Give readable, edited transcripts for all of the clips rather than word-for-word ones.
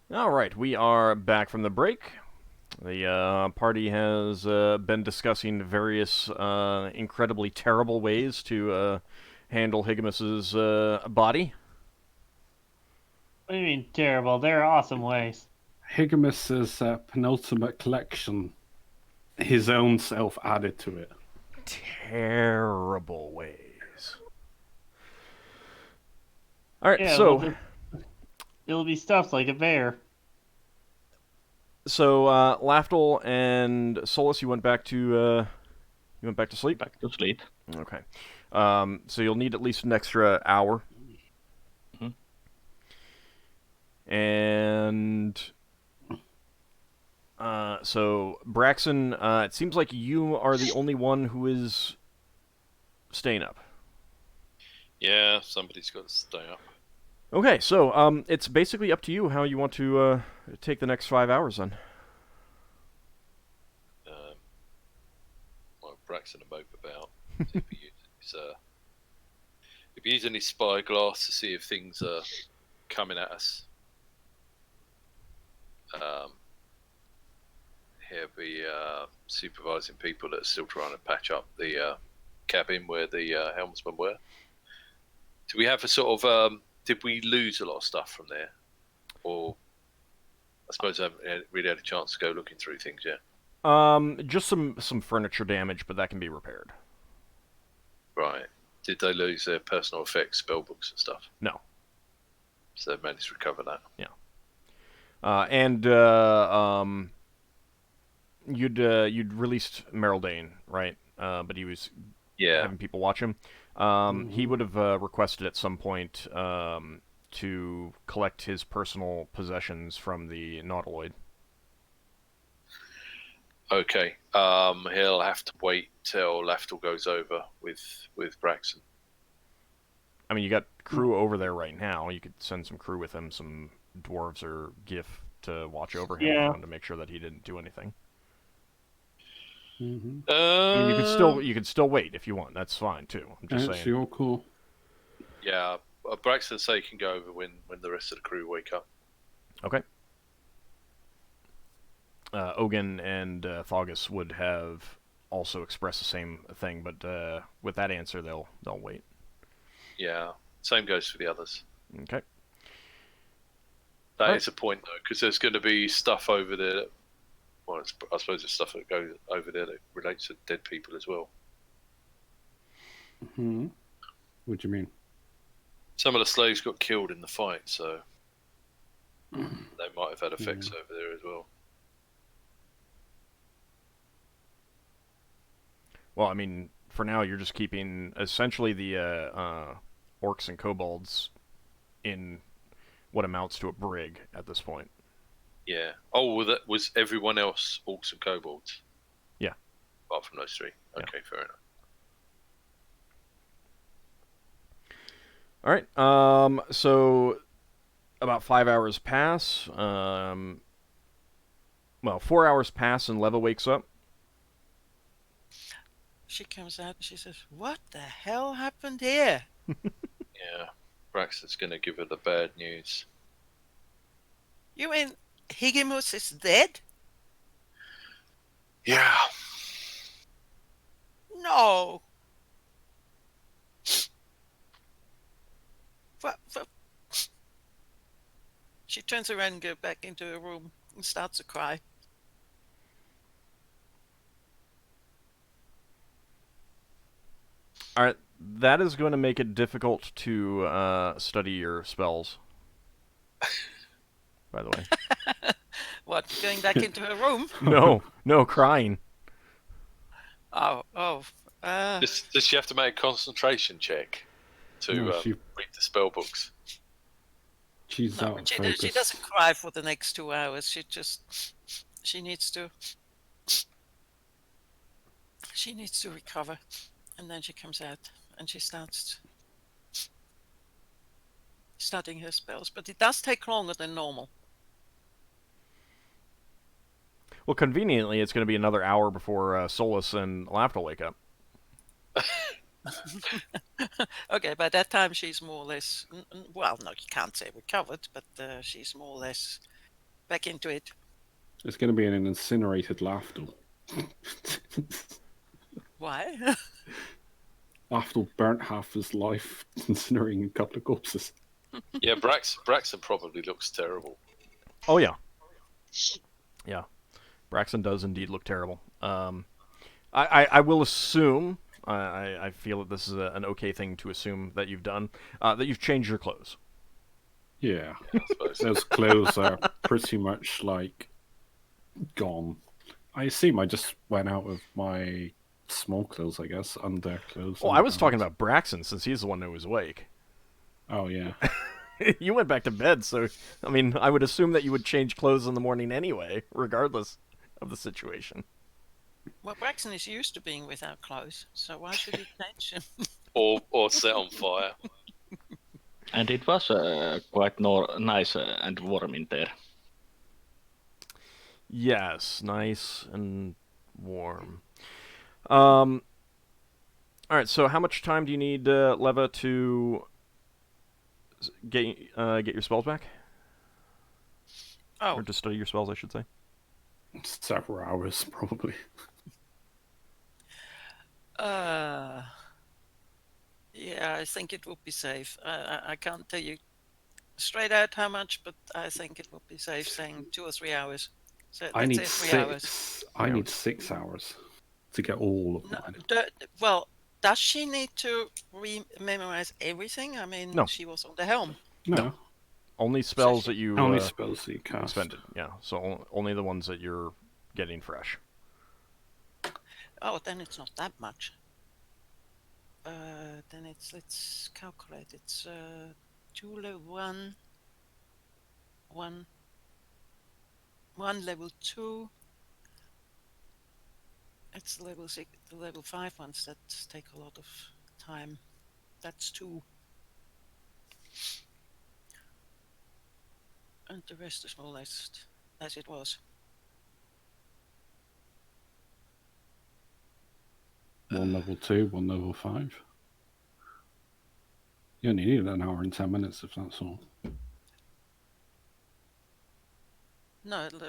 All right, we are back from the break. The party has been discussing various incredibly terrible ways to handle Higamus's body. What do you mean terrible? There are awesome ways. Higamus's penultimate collection, his own self added to it. Terrible ways. All right, Yeah, so it'll be stuffed like a bear. Lafdul and Solas, you went back to sleep. Back to sleep. Okay. So you'll need at least an extra hour. Mhm. And so Braxon, it seems like you are the only one who is staying up. Yeah, somebody's got to stay up. Okay, so it's basically up to you how you want to take the next 5 hours then. Well, Braxton and mope about. See if he uses any spyglass to see if things are coming at us. He'll be supervising people that are still trying to patch up the cabin where the helmsmen were. Do we have a sort of did we lose a lot of stuff from there, or I suppose I haven't really had a chance to go looking through things yet. Just some furniture damage, but that can be repaired. Right. Did they lose their personal effects, spellbooks and stuff? No. So they managed to recover that. Yeah. And you'd released Merildane, right? But he was having people watch him. He would have requested at some point to collect his personal possessions from the Nautiloid. Okay. He'll have to wait till Lafdul goes over with Braxon. I mean, you got crew over there right now. You could send some crew with him, some dwarves or Gif to watch over him Yeah. to make sure that he didn't do anything. Mm-hmm. I mean, you could still wait if you want. That's fine too. I'm just That's saying. your call. Yeah, Braxton say he can go over when the rest of the crew wake up. Okay. Ogun and Thogus would have also expressed the same thing, but with that answer, they'll wait. Yeah, same goes for the others. Okay. That is a point though, because there's going to be stuff over there. Well, I suppose there's stuff that goes over there that relates to dead people as well. Hmm. What do you mean? Some of the slaves got killed in the fight, so they might have had effects over there as well. Well, I mean, for now, you're just keeping essentially the orcs and kobolds in what amounts to a brig at this point. Yeah. Oh, well, that was everyone else orcs and kobolds? Yeah. Apart from those three. Okay, Yeah. fair enough. All right. So about 5 hours pass. 4 hours pass, and Leva wakes up. She comes out and she says, "What the hell happened here?" Yeah. Braxton's going to give her the bad news. You mean Higimus is dead? Yeah. No. What? She turns around and goes back into her room and starts to cry. All right. That is going to make it difficult to study your spells. By the way. What? Going back into her room? No, crying. Oh. Does she have to make a concentration check to read the spell books? She's out of focus. She doesn't cry for the next 2 hours. She needs to recover, and then she comes out and she starts studying her spells. But it does take longer than normal. Well, conveniently, it's going to be another hour before Solas and Lafdul wake up. Okay, by that time she's more or less... Well, no, you can't say recovered, but she's more or less back into it. It's going to be an incinerated Lafdul. Why? Lafdul burnt half his life incinerating a couple of corpses. Yeah, Braxon probably looks terrible. Oh yeah, yeah. Braxon does indeed look terrible. I will assume. I feel that this is an okay thing to assume that you've done. That you've changed your clothes. Yeah. I suppose. Those clothes are pretty much like gone. I assume I just went out with my small clothes, I guess, underclothes. Well, I was talking about Braxon since he's the one who was awake. Oh, yeah. You went back to bed, so I mean, I would assume that you would change clothes in the morning anyway, regardless of the situation. Well, Braxon is used to being without clothes, so why should he change them? Or set on fire. And it was quite nice and warm in there. Yes, nice and warm. All right. So, how much time do you need, Leva, to get your spells back, Oh, or to study your spells, I should say? Several hours, probably. yeah, I think it would be safe. I can't tell you straight out how much, but I think it would be safe saying 2 or 3 hours. So I let's need say 3 hours. 6. I need 6 hours to get all of No, mine. well, does she need to memorize everything? I mean, No. she was on the helm. No, Only spells that you only spells that you cast. expended. Yeah. So only the ones that you're getting fresh. Oh, then it's not that much. Then let's calculate. It's 2 level 1, 1 level 2. It's level 6, the level 5 ones that take a lot of time. That's 2. And the rest is more or less as it was. One level 2, one level 5. You only need an hour and 10 minutes if that's all. No, let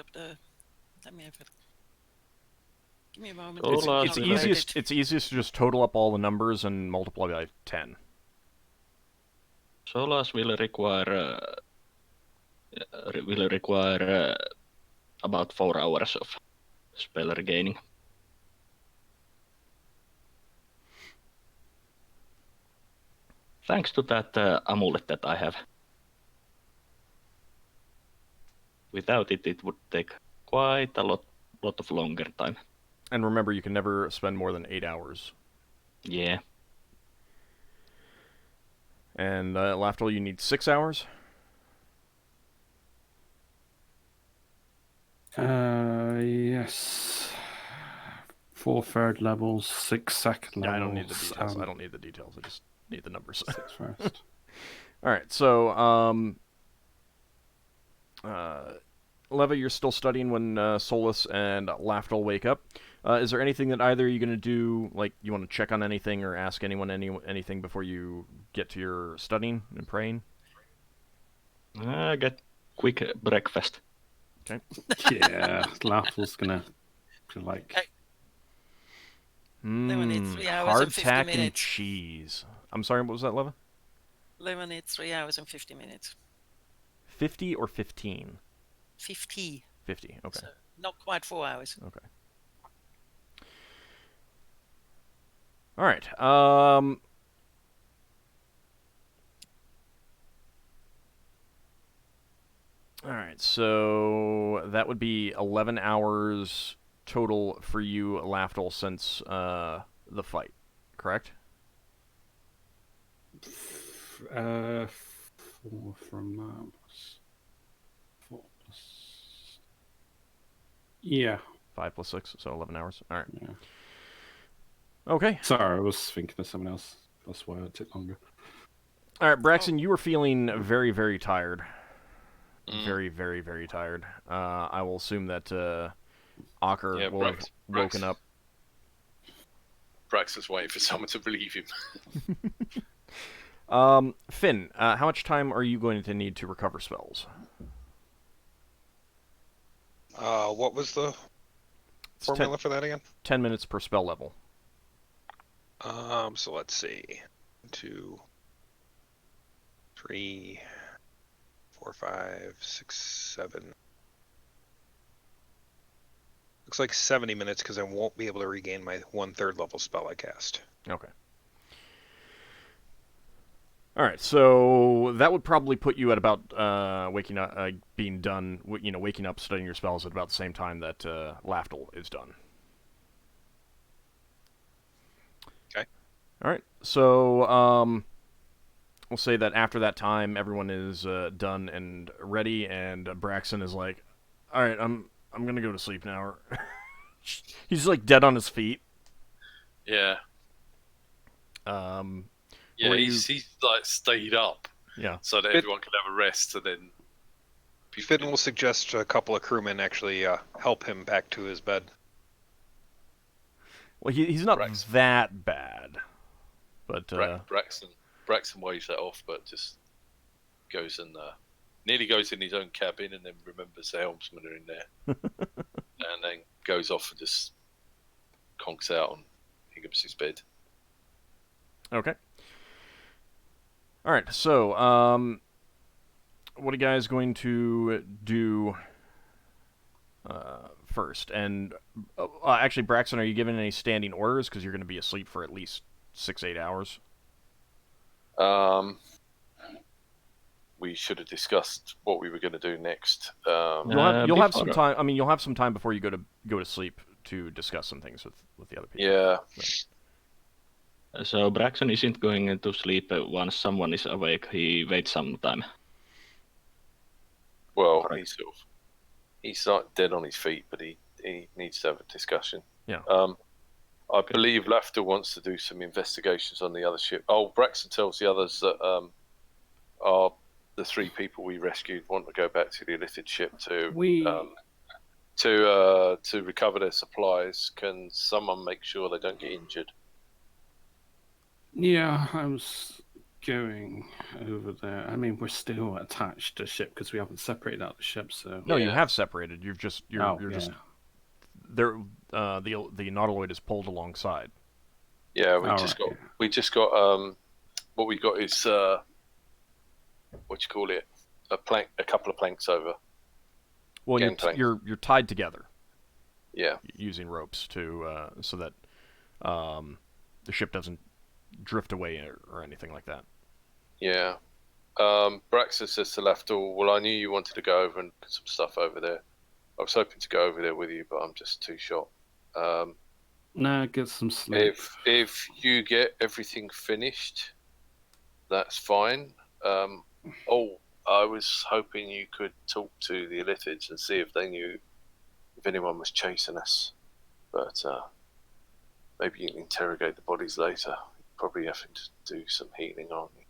me have it. Give me a moment. Oh, It's, last it's minute. easiest. It's easiest to just total up all the numbers and multiply by 10. Solas will require about 4 hours of spell regaining. Thanks to that amulet that I have. Without it, it would take quite a lot of longer time. And remember, you can never spend more than 8 hours. Yeah. And Lafdul, you need 6 hours. Yes. 4 third levels, 6 second levels. Yeah, I don't need the details. I don't need the details. I just need the numbers. 6 first. All right. So, Leva, you're still studying when Solas and Lafdul wake up. Is there anything that either you're going to do, like you want to check on anything or ask anyone anything before you get to your studying and praying? Get quick breakfast. Okay. Yeah, Lafdul's gonna like. Then we need 3 hours and Hardtack 50 and minutes. cheese. I'm sorry, what was that, Leva? Lemon needs 3 hours and 50 minutes. 50 or 15? 50. 50, okay. So not quite 4 hours. Okay. All right. All right. So that would be 11 hours total for you, Lafdul, since the fight, correct? 4 from that. 4 plus. Yeah. 5 plus 6, so 11 hours. All right. Yeah. Okay. Sorry, I was thinking of someone else. That's why it took longer. All right, Braxon, you were feeling very, very tired. Mm. Very, very, very tired. I will assume that Ockar will have woken up. Braxon's waiting for someone to relieve him. Finn, how much time are you going to need to recover spells? What was the It's formula for that again? 10 minutes per spell level. So let's see. 2, 3, 4, 5, 6, 7. Looks like 70 minutes because I won't be able to regain my 1/3 level spell I cast. Okay. All right, so that would probably put you at about waking up, being done. Waking up, studying your spells at about the same time that Lafdul is done. Okay. All right, so we'll say that after that time, everyone is done and ready, and Braxon is like, "All right, I'm gonna go to sleep now." He's like dead on his feet. Yeah. Yeah, he's like stayed up. Yeah. So that everyone can have a rest, and then. Finn will suggest a couple of crewmen actually help him back to his bed. Well, he's not that bad, but Braxon waves that off, but just goes and nearly goes in his own cabin, and then remembers the helmsmen are in there, and then goes off and just conks out on Higgins's bed. Okay. All right. So, what are you guys going to do first? And actually, Braxon, are you giving any standing orders? Because you're going to be asleep for at least 6-8 hours. We should have discussed what we were going to do next. You'll have some time. I mean, you'll have some time before you go to sleep to discuss some things with the other people. Yeah. So Braxon isn't going to sleep once someone is awake. He waits some time. Well, he's not dead on his feet, but he needs to have a discussion. Yeah. I believe Lafdul wants to do some investigations on the other ship. Oh, Braxon tells the others that are the 3 people we rescued want to go back to the Illithid ship to recover their supplies. Can someone make sure they don't get injured? Yeah, I was going over there. I mean, we're still attached to the ship because we haven't separated out the ship. So no, you have separated. You're just just there. The Nautiloid is pulled alongside. Yeah, we just got what we got is what you call it, a couple of planks over. Well, you're tied together. Yeah, using ropes to so that the ship doesn't drift away or anything like that. Yeah. Braxon says to Lafdul, well, I knew you wanted to go over and put some stuff over there. I was hoping to go over there with you, but I'm just too shot. No, get some sleep. If you get everything finished, that's fine. I was hoping you could talk to the Illithids and see if they knew if anyone was chasing us. But maybe you can interrogate the bodies later. Probably having to do some healing, aren't you?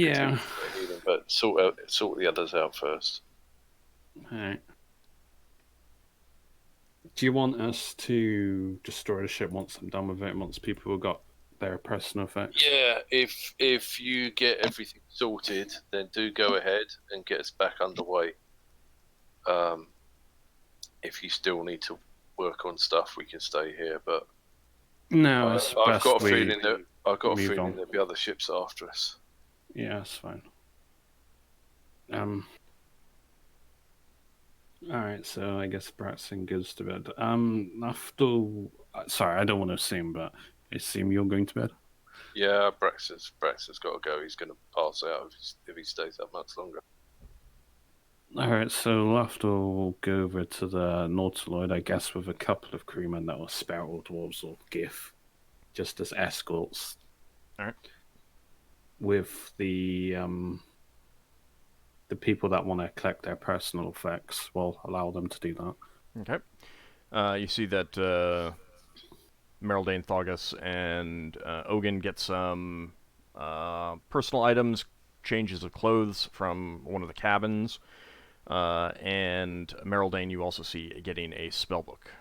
Yeah. Healing, but sort the others out first. Alright. Do you want us to destroy the ship once I'm done with it, once people have got their personal effects? Yeah, if you get everything sorted, then do go ahead and get us back underway. If you still need to work on stuff, we can stay here, but no, I've got a feeling that there'll be other ships after us. Yeah, that's fine. Alright, so I guess Braxon goes to bed. Lafdul, sorry, I don't want to assume, but I assume you're going to bed? Yeah, Braxon's got to go. He's going to pass out if he stays up much longer. Alright, so Lafdul will go over to the Nautiloid, I guess, with a couple of crewmen that will Spiral Dwarves or GIF, just as escorts. Alright. With the people that want to collect their personal effects, we'll allow them to do that. Okay. You see that Meraldane, Thogus, and Ogun get some personal items, changes of clothes from one of the cabins. And Meraldane, you also see getting a spellbook.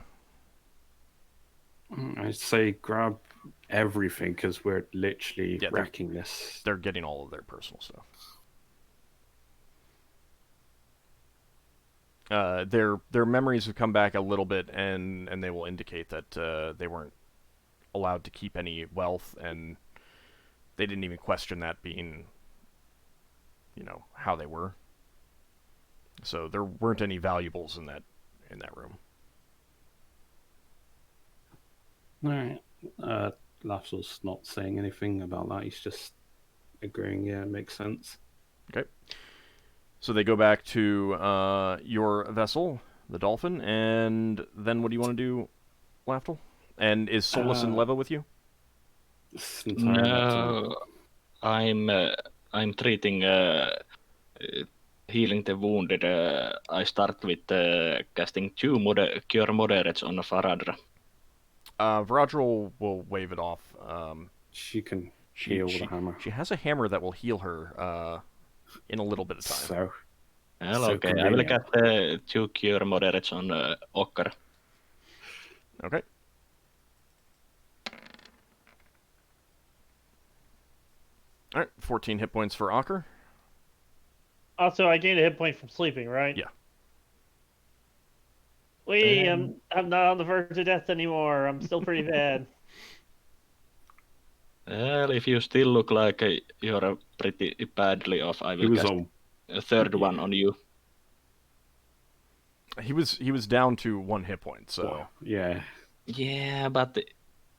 I'd say grab everything because we're literally wrecking this. They're getting all of their personal stuff. their memories have come back a little bit, and they will indicate that they weren't allowed to keep any wealth, and they didn't even question that being, how they were. So there weren't any valuables in that room. All right. Lafdul's not saying anything about that. He's just agreeing. Yeah, it makes sense. Okay. So they go back to your vessel, the Dolphin, and then what do you want to do, Lafdul? And is Solas and Leva with you? It's entirely up to them. No, I'm treating healing the wounded. I start with casting cure moderates on Faradra. Varadra will wave it off. She can heal with a hammer. She has a hammer that will heal her in a little bit of time. So, Well, So okay, I will convenient. cast 2 cure moderates on Ockar. Okay. All right, 14 hit points for Ockar. Also, I gained a hit point from sleeping, right? Yeah. I'm not on the verge of death anymore. I'm still pretty bad. Well, if you still look like you're pretty badly off, I he will was cast on. a third one on you. He was down to 1 hit point, so Well, yeah. Yeah, but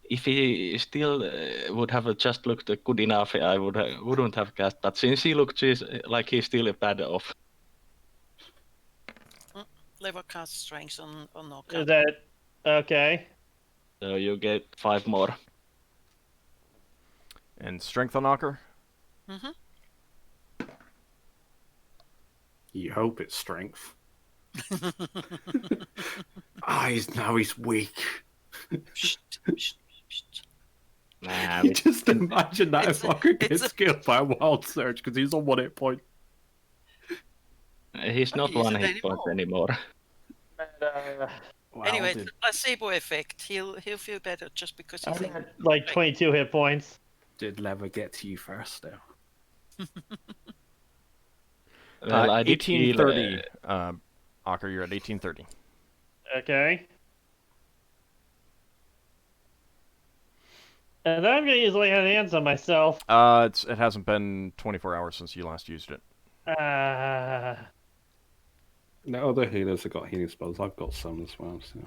if he still would have just looked good enough, I wouldn't have cast. But since he looked like he's still bad off, Leva cast strength on Ockar. Is that okay? so you get 5 more. and strength on Ockar. Mm-hmm. You hope it's strength. He's weak. Nah, You just imagine that It's if a- Ockar it's gets a- killed by a wild surge because he's on 1 hit point. he's not He isn't 1 hit point anymore. Wow, Anyway, it's a placebo effect. He'll feel better just because he I thinks. had like 22 hit points. did Lever get to you first, though? Well, I did heal, 1830. Ockar, you're at 1830. Okay. And then I'm gonna use lay on hands on myself. It hasn't been 24 hours since you last used it. The other healers have got healing spells. I've got some as well. So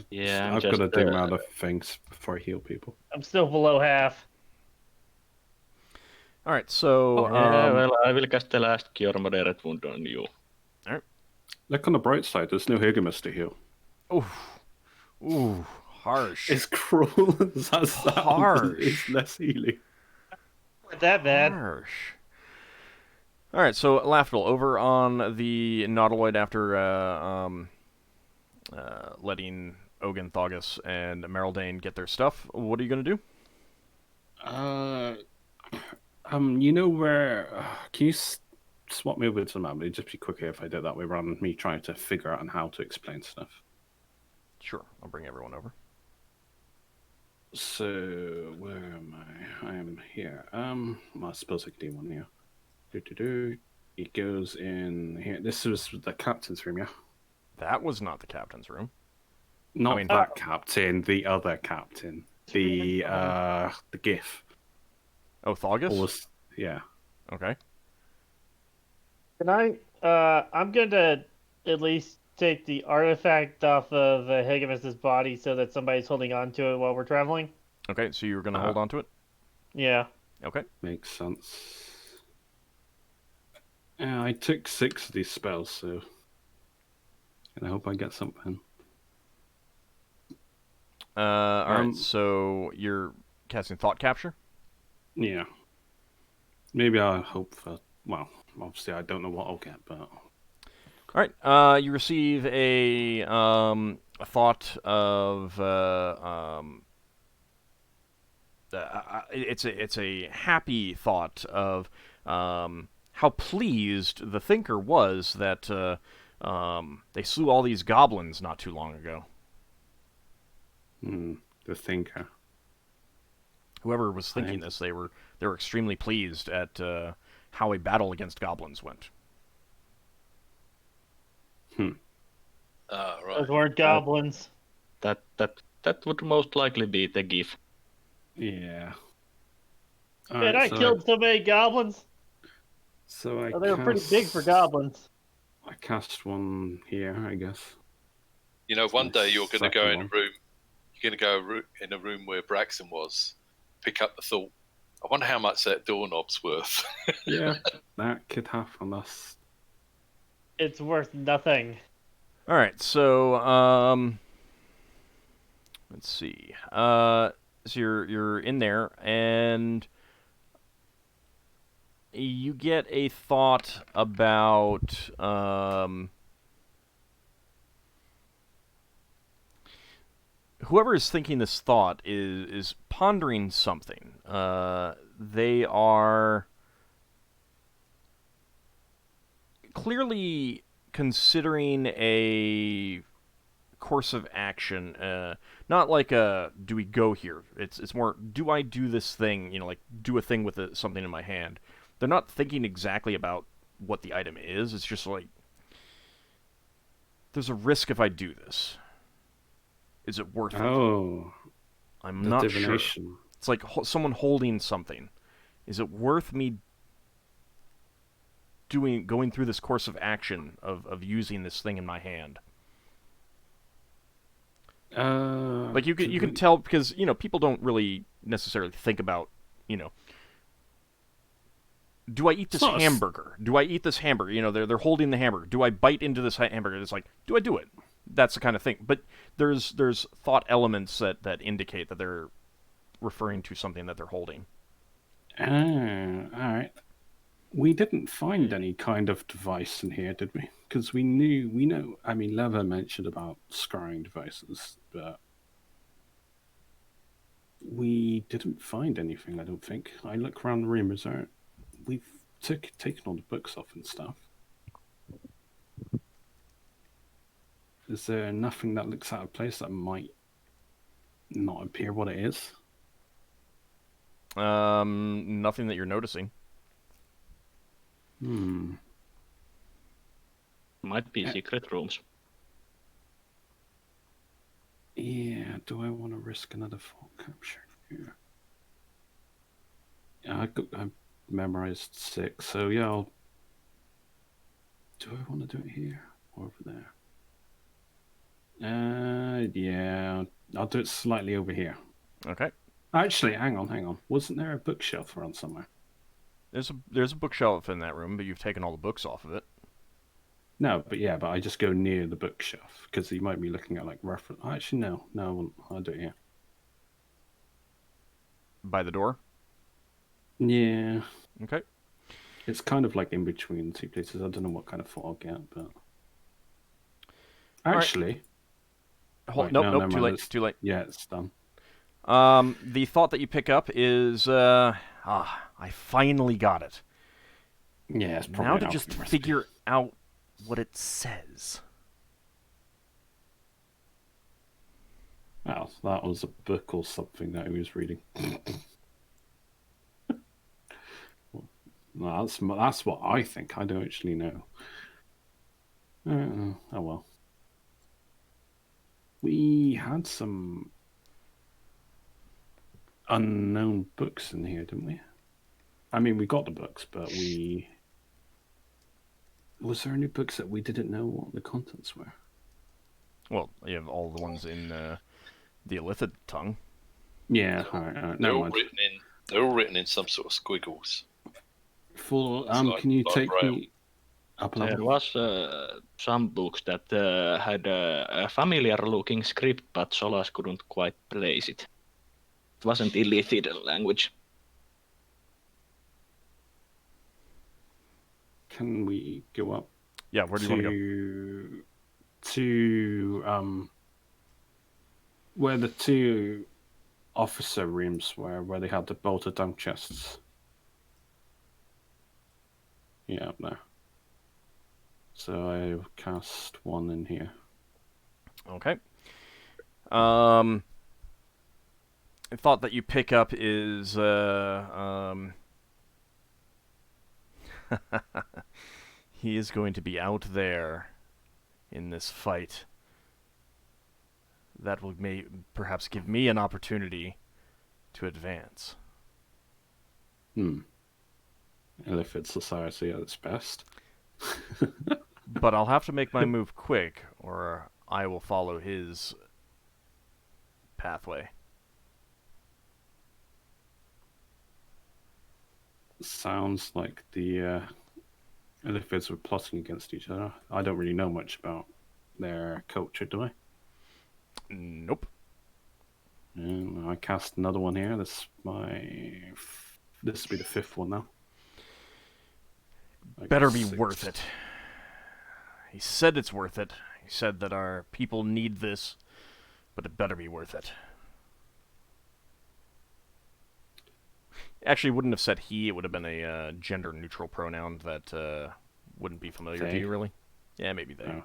Yeah, I've got to do my other things before I heal people. I'm still below half. All right, so yeah, well, I will cast the last cure moderate wound on you. Look on the bright side. There's no Higamus to heal. ooh, harsh. It's cruel as that sounds. Harsh. It's less healing. Not that bad. Harsh. All right, so Lafdul, over on the Nautiloid after letting Ogun, Thogus, and Meraldane get their stuff, what are you going to do? You know where? Can you swap me over to the map? It'd just be quicker if I did that way rather than me trying to figure out how to explain stuff. Sure, I'll bring everyone over. So where am I? I am here. Well, I suppose I can do one here. It goes in here. This was the captain's room, yeah. That was not the captain's room. Not that captain, the other captain. The GIF. Oh, Thogus? Yeah. Okay. Can I? I'm gonna at least take the artifact off of Higamus's body so that somebody's holding on to it while we're traveling. Okay, so you're going to hold on to it? Yeah. Okay. Makes sense. Yeah, I took 6 of these spells, so... And I hope I get something. Alright, so you're casting Thought Capture? Yeah. Maybe I'll hope for... Well, obviously I don't know what I'll get, but... Alright, you receive a thought of... it's a happy thought of how pleased the thinker was that they slew all these goblins not too long ago. The thinker. Whoever was thinking this, they were extremely pleased at how a battle against goblins went. Right. Those weren't goblins. That would most likely be the GIF. Yeah. Man, I killed so many goblins. So I Oh, they were pretty big for goblins. I cast one here, I guess. You know, one day you're going to go in a Second room. You're going to go in a room where Braxon was. Pick up the thought. I wonder how much that doorknob's worth. Yeah, that could happen. It's worth nothing. All right, so let's see. So you're in there, and you get a thought about whoever is thinking this thought is pondering something. They are clearly considering a course of action, not like a do we go here. It's more do I do this thing, like do a thing with something in my hand. They're not thinking exactly about what the item is. It's just like there's a risk if I do this. Is it worth it? Oh, I'm the not divination. sure. It's like someone holding something. Is it worth me going through this course of action of using this thing in my hand? Like you can tell because people don't really necessarily think about do I eat this hamburger? Do I eat this hamburger? They're holding the hamburger. Do I bite into this hamburger? It's like, do I do it? That's the kind of thing. But there's thought elements that indicate that they're referring to something that they're holding. All right. We didn't find any kind of device in here, did we? Because we know. I mean, Leva mentioned about scrying devices, but we didn't find anything. I don't think. I look around the room. We've taken all the books off and stuff. Is there nothing that looks out of place that might not appear what it is? Nothing that you're noticing. Might be secret rooms. Yeah, do I want to risk another full capture here? Yeah, I memorized 6, so yeah, do I want to do it here or over there? Yeah, I'll do it slightly over here. Okay. Actually, hang on. Wasn't there a bookshelf around somewhere? There's a bookshelf in that room, but you've taken all the books off of it. No, but I just go near the bookshelf because you might be looking at like reference. Actually, no, I won't. I'll do it here. By the door? Yeah. Okay. It's kind of like in between two places. I don't know what kind of thought I'll get, but actually, nope. Too late. Yeah, it's done. The thought that you pick up is, I finally got it. Yeah, it's probably now to just figure out what it says. Well, that was a book or something that he was reading. Well, that's what I think. I don't actually know. Oh well. We had some unknown books in here, didn't we? I mean, we got the books, but was there any books that we didn't know what the contents were? Well, you have all the ones in the Illithid tongue. Yeah, all right. They're all written in some sort of squiggles. Can you take me up a level? There was some books that had a familiar-looking script, but Solas couldn't quite place it. It wasn't Illithid language. Can we go up? Yeah, where do you want to go? To where the 2 officer rooms were, where they had the bolted down chests. Yeah, up there. So I cast 1 in here. Okay. The thought that you pick up is he is going to be out there in this fight that will perhaps give me an opportunity to advance. Illithid society at its best. But I'll have to make my move quick, or I will follow his pathway. Sounds like the Illithids were plotting against each other. I don't really know much about their culture, do I? Nope. I cast another one here. This will be the 5th one now. Better be worth it. He said it's worth it. He said that our people need this, but it better be worth it. Actually, wouldn't have said he. It would have been a gender-neutral pronoun that wouldn't be familiar to you, really. Yeah, maybe they.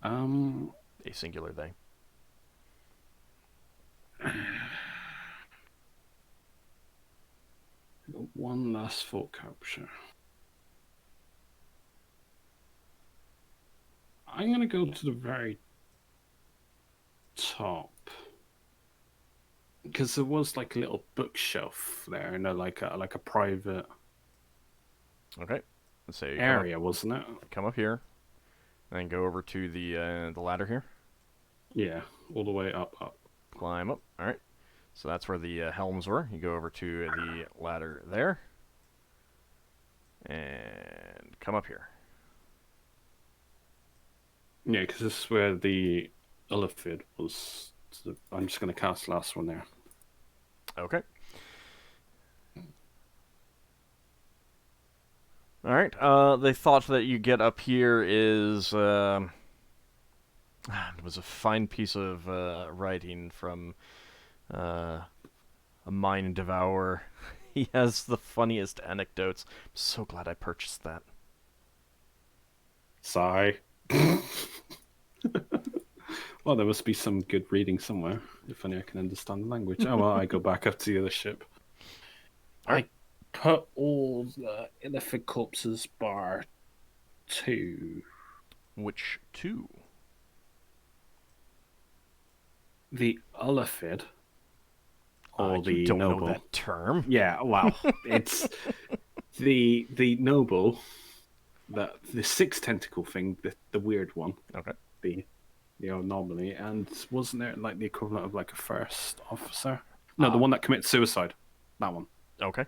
Oh. A singular they. One last thought capture. I'm going to go to the very top. Because there was like a little bookshelf there, like a private Okay. Let's say area, wasn't it? Come up here, and go over to the ladder here. Yeah, all the way up. Climb up. All right. So that's where the helms were. You go over to the ladder there, and come up here. Yeah, because this is where the Illithid was. So I'm just going to cast the last one there. Okay. All right. The thought that you get up here is it was a fine piece of writing from a mind devourer. He has the funniest anecdotes. I'm so glad I purchased that. Sigh. Well, there must be some good reading somewhere, if only I can understand the language. Oh, well, I go back up to the other ship. I put all the Illithid corpses bar 2. Which 2? The Illithid, or You the don't noble. know that term. Yeah, well, it's the noble, the 6 tentacle thing, the weird one. Okay. The anomaly, and wasn't there like the equivalent of like a first officer? No, the one that commits suicide. That one. Okay.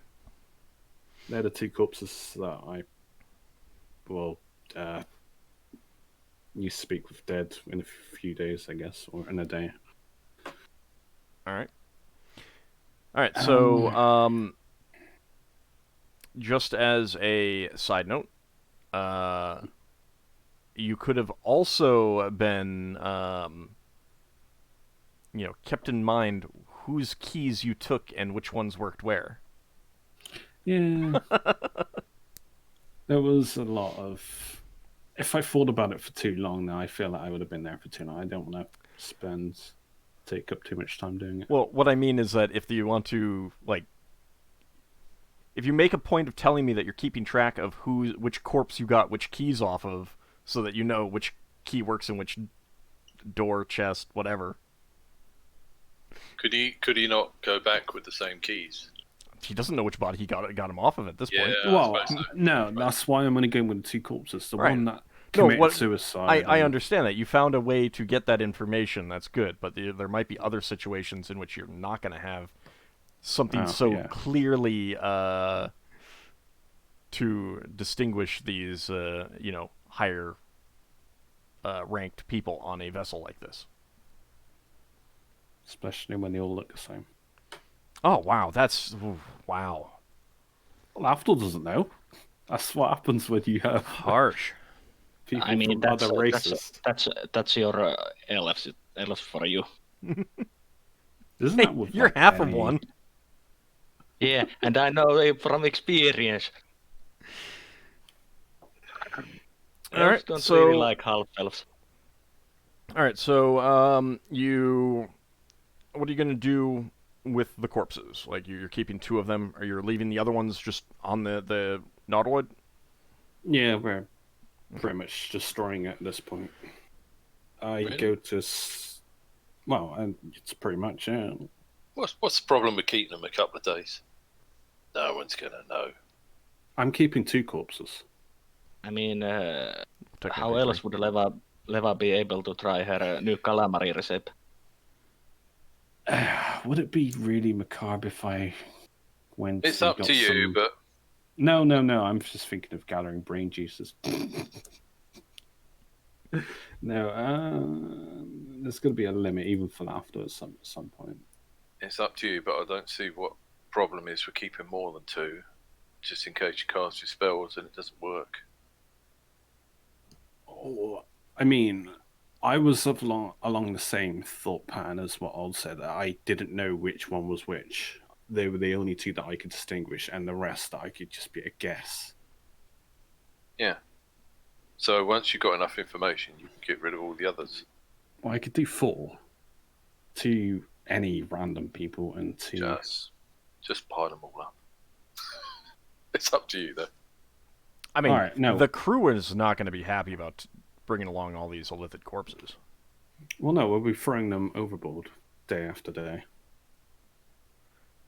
They're the 2 corpses that I will you speak with dead in a few days, I guess, or in a day. All right. So, just as a side note, you could have also been, kept in mind whose keys you took and which ones worked where. Yeah. There was a lot of... If I thought about it for too long now, I feel like I would have been there for too long. I don't want to take up too much time doing it. Well, what I mean is that if you want to, if you make a point of telling me that you're keeping track of which corpse you got which keys off of, so that you know which key works in which door, chest, whatever. Could he not go back with the same keys? He doesn't know which body he got him off of at this point. Well, no, that's why I'm only going with the 2 corpses. The one that committed suicide. I understand that. You found a way to get that information. That's good. But there might be other situations in which you're not going to have something clearly to distinguish these, higher ranked people on a vessel like this. Especially when they all look the same. Oh, wow. Wow. Lafdul doesn't know. That's what happens when you have harsh people from other races. That's your elf for you. Isn't that what you're half of one. Yeah, and I know it from experience. All right, don't so really like half elves. All right, so what are you gonna do with the corpses? Like you're keeping 2 of them, or you're leaving the other ones just on the Nautiloid? Yeah, we're pretty much destroying it at this point. I Really? go to. Well, and it's pretty much What's the problem with keeping them a couple of days? No one's gonna know. I'm keeping 2 corpses. I mean, how Technically else three. would Leva be able to try her new calamari recipe? Would it be really macabre if I went? It's and up got to you, some... but No. I'm just thinking of gathering brain juices. No, there's going to be a limit even for laughter at some point. it's up to you. But I don't see what problem is for keeping more than 2, just in case you cast your spells and it doesn't work. Oh, I mean, I was along the same thought pattern as what Old said. That I didn't know which one was which. They were the only 2 that I could distinguish, and the rest I could just be a guess. Yeah. So once you've got enough information, you can get rid of all the others. Well, I could do 4 to any random people, and 2. Just pile them all up. It's up to you, though. I mean, Alright, no. the crew is not going to be happy about bringing along all these illithid corpses. Well, no, we'll be throwing them overboard day after day.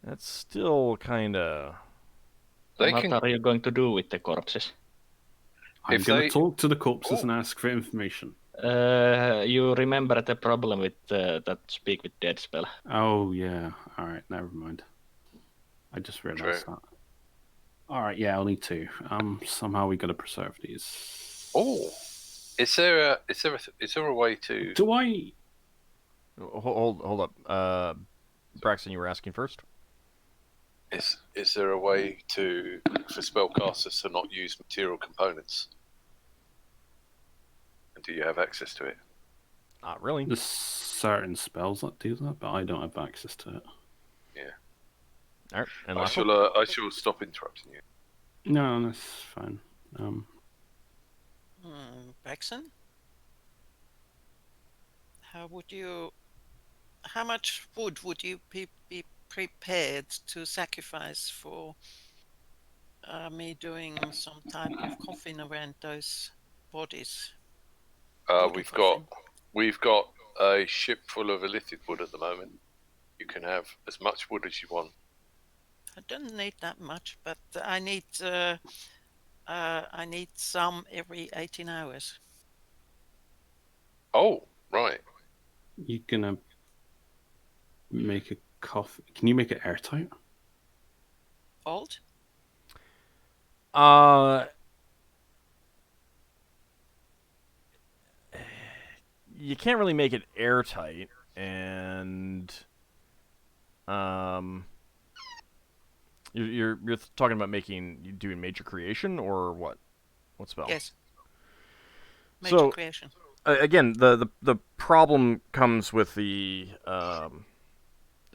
That's still kind of... What are you going to do with the corpses? I'm If going they- to talk to the corpses Oh. and ask for information. You remember the problem with that speak with dead spell? Oh, yeah. Alright, never mind. I just realised that. Alright, yeah, only 2. Somehow we got to preserve these. Oh, is there a way to? Do I... Hold up. Braxon, you were asking first? Is there a way for spellcasters to not use material components? And do you have access to it? Not really. There's certain spells that do that, but I don't have access to it. Yeah. All right. And I shall stop interrupting you. No, that's fine. Braxon? How much wood would you be prepared to sacrifice for me doing some type of coffin around those bodies? We've got a ship full of illithid wood at the moment. You can have as much wood as you want. I don't need that much, but I need some every 18 hours. Oh, right. You gonna make a coffee? Can you make it airtight? Old? You can't really make it airtight, and you're talking about doing major creation or what? What spell? Yes. Major creation. Again, the problem comes with the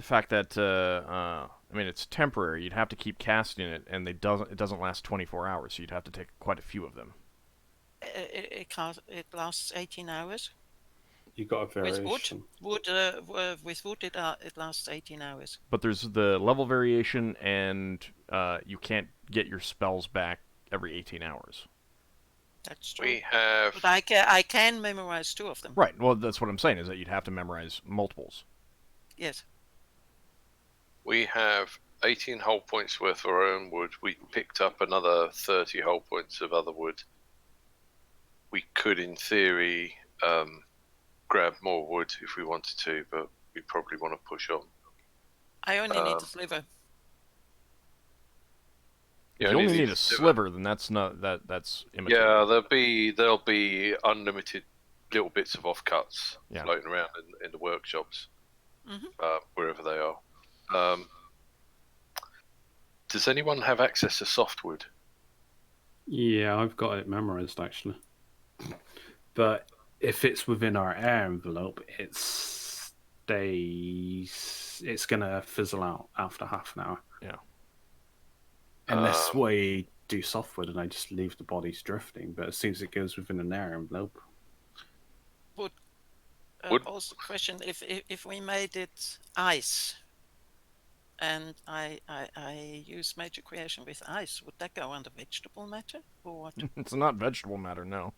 fact that I mean, it's temporary. You'd have to keep casting it, and it doesn't last 24 hours. So you'd have to take quite a few of them. It lasts 18 hours. You got a variation. With wood, it lasts 18 hours. But there's the level variation, and you can't get your spells back every 18 hours. That's true. We have. But I can memorize 2 of them. Right. Well, that's what I'm saying, is that you'd have to memorize multiples. Yes. We have 18 hull points worth of our own wood. We picked up another 30 hull points of other wood. We could, in theory, grab more wood if we wanted to, but we probably want to push on. I only need a sliver. If you only need a sliver, then that's immaterial. Yeah, there'll be unlimited little bits of offcuts floating around in the workshops, wherever they are. Does anyone have access to softwood? Yeah, I've got it memorized actually. But if it's within our air envelope, it's gonna fizzle out after half an hour. Yeah. Unless we do softwood and I just leave the bodies drifting, but as soon as it goes within an air envelope. Also, question: if we made it ice, and I use major creation with ice, would that go under vegetable matter or what? It's not vegetable matter, no.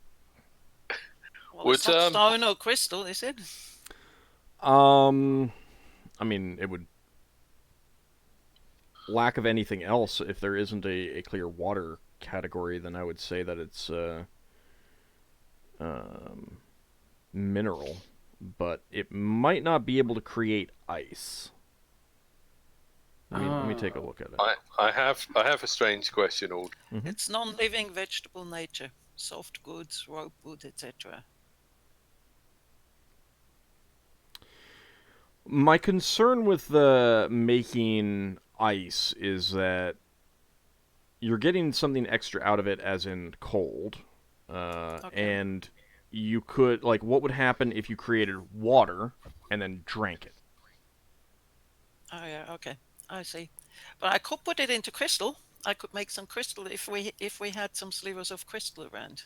Well, it's not stone or crystal, is it? I mean, it would lack of anything else. If there isn't a clear water category, then I would say that it's mineral, but it might not be able to create ice. Let me take a look at it. I have a strange question, Ald. Mm-hmm. It's non-living vegetable nature, soft goods, rope wood, etc. My concern with the making ice is that you're getting something extra out of it, as in cold, and you could, like, what would happen if you created water and then drank it? Oh yeah, okay, I see. But I could put it into crystal. I could make some crystal if we had some slivers of crystal around.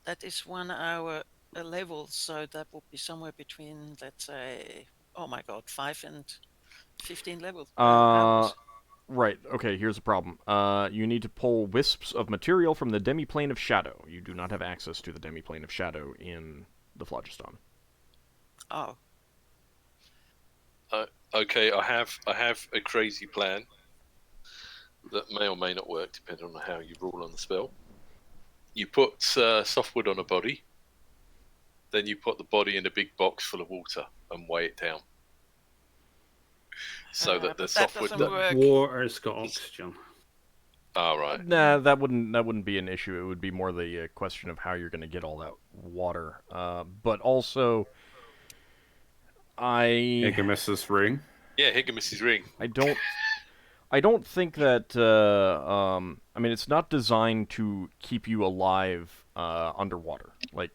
That is 1 hour a level, so that would be somewhere between, let's say, oh my god, 5 and 15 levels. Hours. Right, okay, here's the problem. You need to pull wisps of material from the demiplane of shadow. You do not have access to the demiplane of shadow in the Phlogiston. Oh. Okay, I have a crazy plan that may or may not work, depending on how you roll on the spell. You put softwood on a body, then you put the body in a big box full of water and weigh it down. So that the softwood... Water's got oxygen. Oh, right. Nah, that wouldn't be an issue. It would be more the question of how you're going to get all that water. But also, Higgamis's ring. Yeah, Higgamis's ring. I don't think that. I mean, it's not designed to keep you alive underwater. Like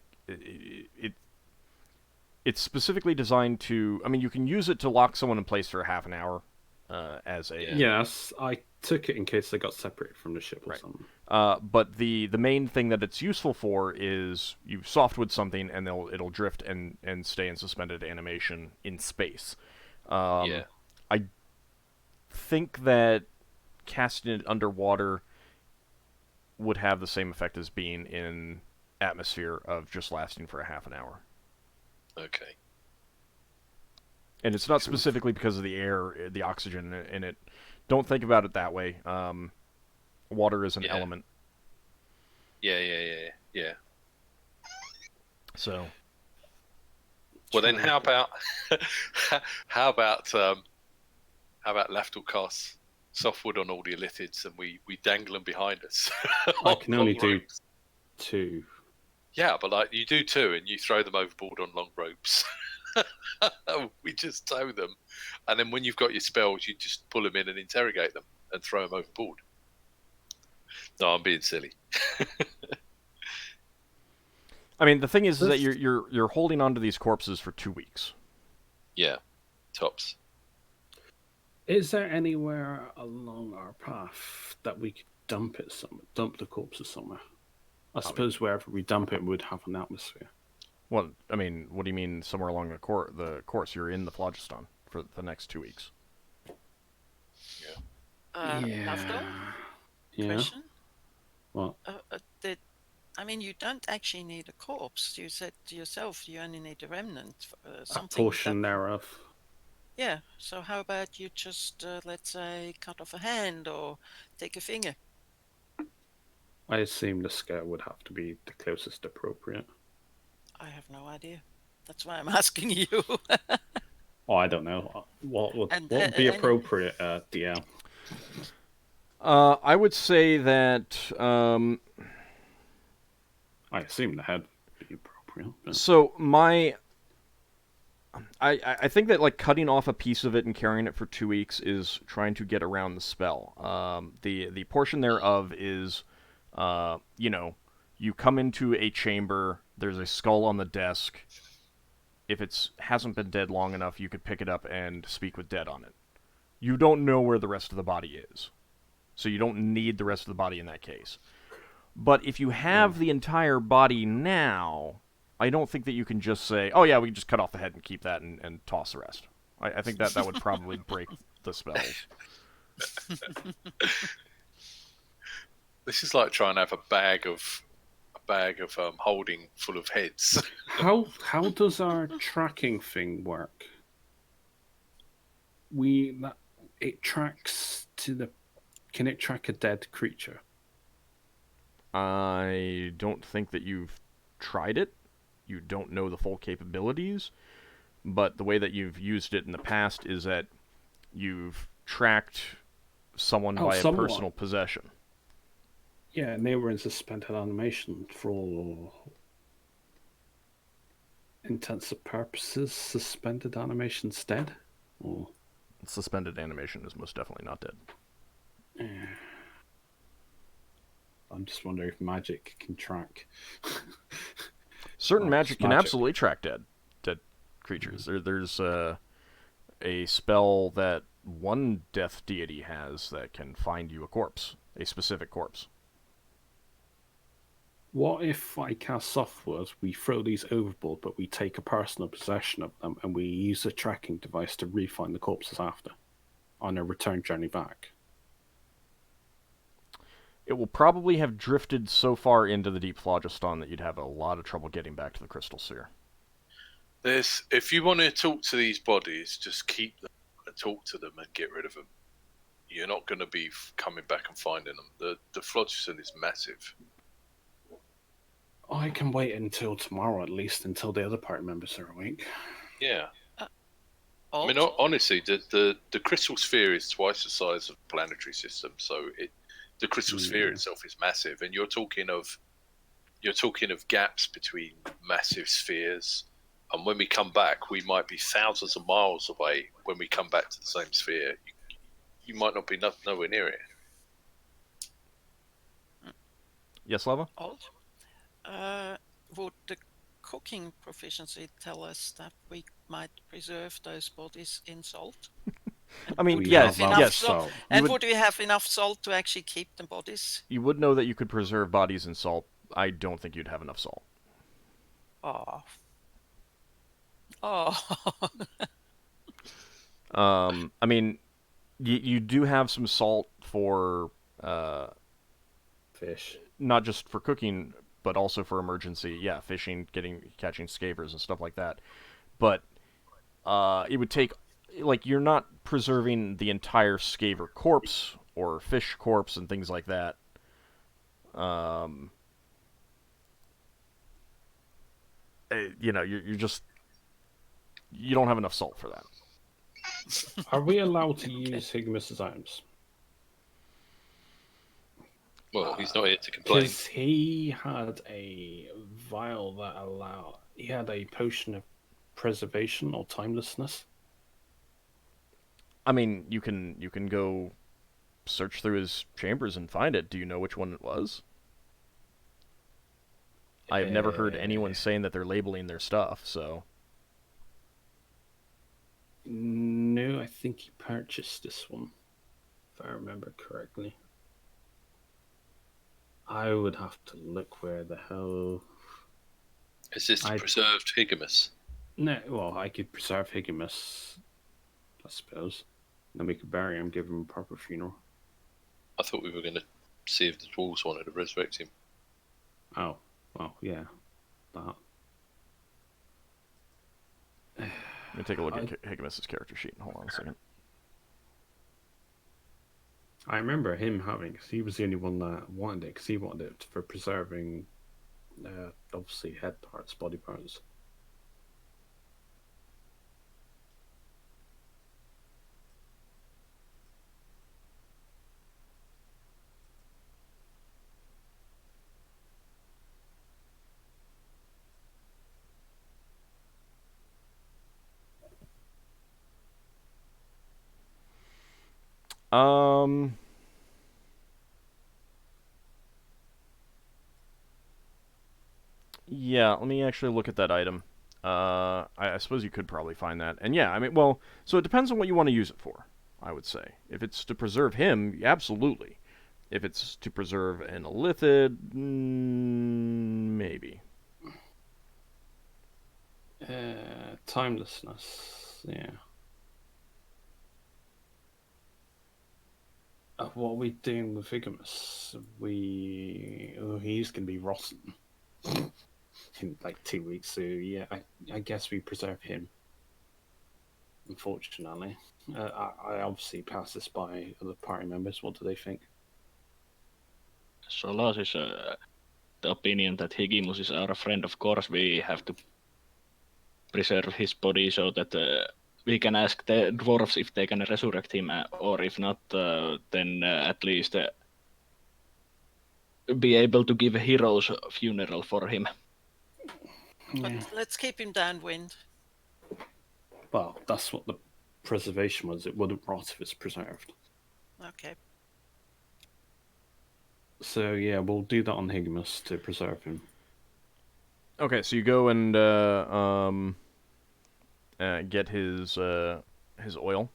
it's specifically designed to. I mean, you can use it to lock someone in place for half an hour, as a. Yes, I took it in case they got separated from the ship or something. But the main thing that it's useful for is you softwood something and it'll drift and stay in suspended animation in space. I think that casting it underwater would have the same effect as being in atmosphere of just lasting for a half an hour. Okay. And it's not specifically because of the air, the oxygen in it. Don't think about it that way. Water is an element. Yeah. So. Well, then how about Lafdul casts softwood on all the Illithids and we dangle them behind us? I can only do 2. Yeah, but like you do 2 and you throw them overboard on long ropes. We just tow them, and then when you've got your spells, you just pull them in and interrogate them and throw them overboard. No, I'm being silly. I mean, the thing is that you're holding on to these corpses for 2 weeks. Yeah, tops. Is there anywhere along our path that we could dump the corpses somewhere? I suppose wherever we dump it would have an atmosphere. Well, I mean, what do you mean somewhere along the course? You're in the Phlogiston for the next 2 weeks. Lafdul? Yeah. Question? What? I mean, you don't actually need a corpse. You said to yourself you only need a remnant. A portion thereof. Yeah, so how about you just, let's say, cut off a hand or take a finger? I assume the scale would have to be the closest appropriate. I have no idea. That's why I'm asking you. Oh, I don't know. What would be appropriate, DM? I would say that... I assume the head would be appropriate. But... So, I think that, like, cutting off a piece of it and carrying it for 2 weeks is trying to get around the spell. The portion thereof is, you come into a chamber, there's a skull on the desk. If it hasn't been dead long enough, you could pick it up and speak with dead on it. You don't know where the rest of the body is. So you don't need the rest of the body in that case. But if you have the entire body now, I don't think that you can just say, oh yeah, we can just cut off the head and keep that and toss the rest. I think that would probably break the spells. This is like trying to have a bag of bag of holding full of heads. How does our tracking thing work? It tracks to the. Can it track a dead creature? I don't think that you've tried it. You don't know the full capabilities, but the way that you've used it in the past is that you've tracked someone by a personal possession. Yeah, and they were in suspended animation for all intents and purposes. Suspended animation's dead? Or... Suspended animation is most definitely not dead. Yeah. I'm just wondering if magic can track. Certain magic can absolutely track dead creatures. There's a spell that one death deity has that can find you a corpse, a specific corpse. What if I cast software, we throw these overboard, but we take a personal possession of them, and we use a tracking device to re-find the corpses after, on a return journey back? It will probably have drifted so far into the deep phlogiston that you'd have a lot of trouble getting back to the crystal sphere. If you want to talk to these bodies, just keep them and talk to them and get rid of them. You're not going to be coming back and finding them. The phlogiston is massive. I can wait until tomorrow, at least, until the other party members are awake. Yeah. I mean, honestly, the crystal sphere is twice the size of the planetary system, so the crystal sphere itself is massive, and you're talking of gaps between massive spheres. And when we come back, we might be thousands of miles away. When we come back to the same sphere, you might not be nowhere near it. Yes, Lava? Would the cooking proficiency tell us that we might preserve those bodies in salt? I mean, yes. Salt. And would we have enough salt to actually keep the bodies? You would know that you could preserve bodies in salt. I don't think you'd have enough salt. I mean, you do have some salt for fish, not just for cooking, but also for emergency. Yeah, fishing, catching scavers and stuff like that. But it would take, like, you're not preserving the entire scaver corpse or fish corpse and things like that. You're just, you don't have enough salt for that. Are we allowed to use Higimus's items? Well, he's not here to complain. Because he had a vial that he had a potion of preservation or timelessness. I mean, you can go search through his chambers and find it. Do you know which one it was? I have never heard anyone saying that they're labeling their stuff, so... No, I think he purchased this one, if I remember correctly. I would have to look where the hell... Is this the preserved Higimus? No, well, I could preserve Higimus, I suppose. Then we could bury him, give him a proper funeral. I thought we were going to see if the dwarves wanted to resurrect him. Oh, well, yeah. That. Let me take a look at Higimus's character sheet. Hold on a second. I remember him having, because he was the only one that wanted it, because he wanted it for preserving, obviously, head parts, body parts. Yeah, let me actually look at that item. I suppose you could probably find that. And yeah, I mean, well, so it depends on what you want to use it for, I would say. If it's to preserve him, absolutely. If it's to preserve an illithid, maybe. Timelessness, yeah. What are we doing with Higimus? He's going to be rotten. in like 2 weeks. So yeah, I guess we preserve him. Unfortunately, I obviously pass this by other party members. What do they think? Solas is the opinion that Higimus is our friend. Of course, we have to preserve his body so that we can ask the dwarves if they can resurrect him, or if not, then at least be able to give a hero's funeral for him. But let's keep him downwind. Well, that's what the preservation was. It wouldn't rot if it's preserved. Okay. So yeah, we'll do that on Higimus to preserve him. Okay, so you go and get his oil.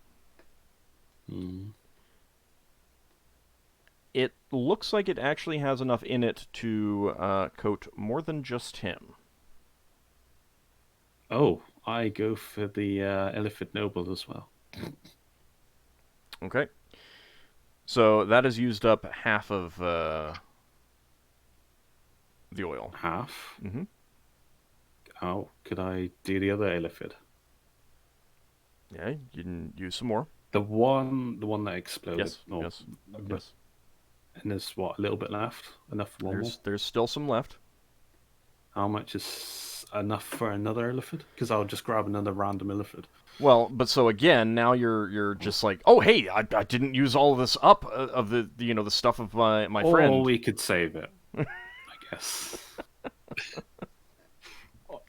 It looks like it actually has enough in it to coat more than just him. Oh, I go for the Elephant Noble as well. Okay. So that has used up half of the oil. Half? Mm-hmm. Oh, could I do the other elephant? Yeah, you can use some more. The one that exploded. Yes, Oh, yes, okay. yes. And there's what, a little bit left? Enough for one more? There's still some left. How much is enough for another elephant? Because I'll just grab another random elephant. Well, but so again, now you're just like, oh hey, I didn't use all of this up of the the stuff of my friend. Or we could save it, I guess.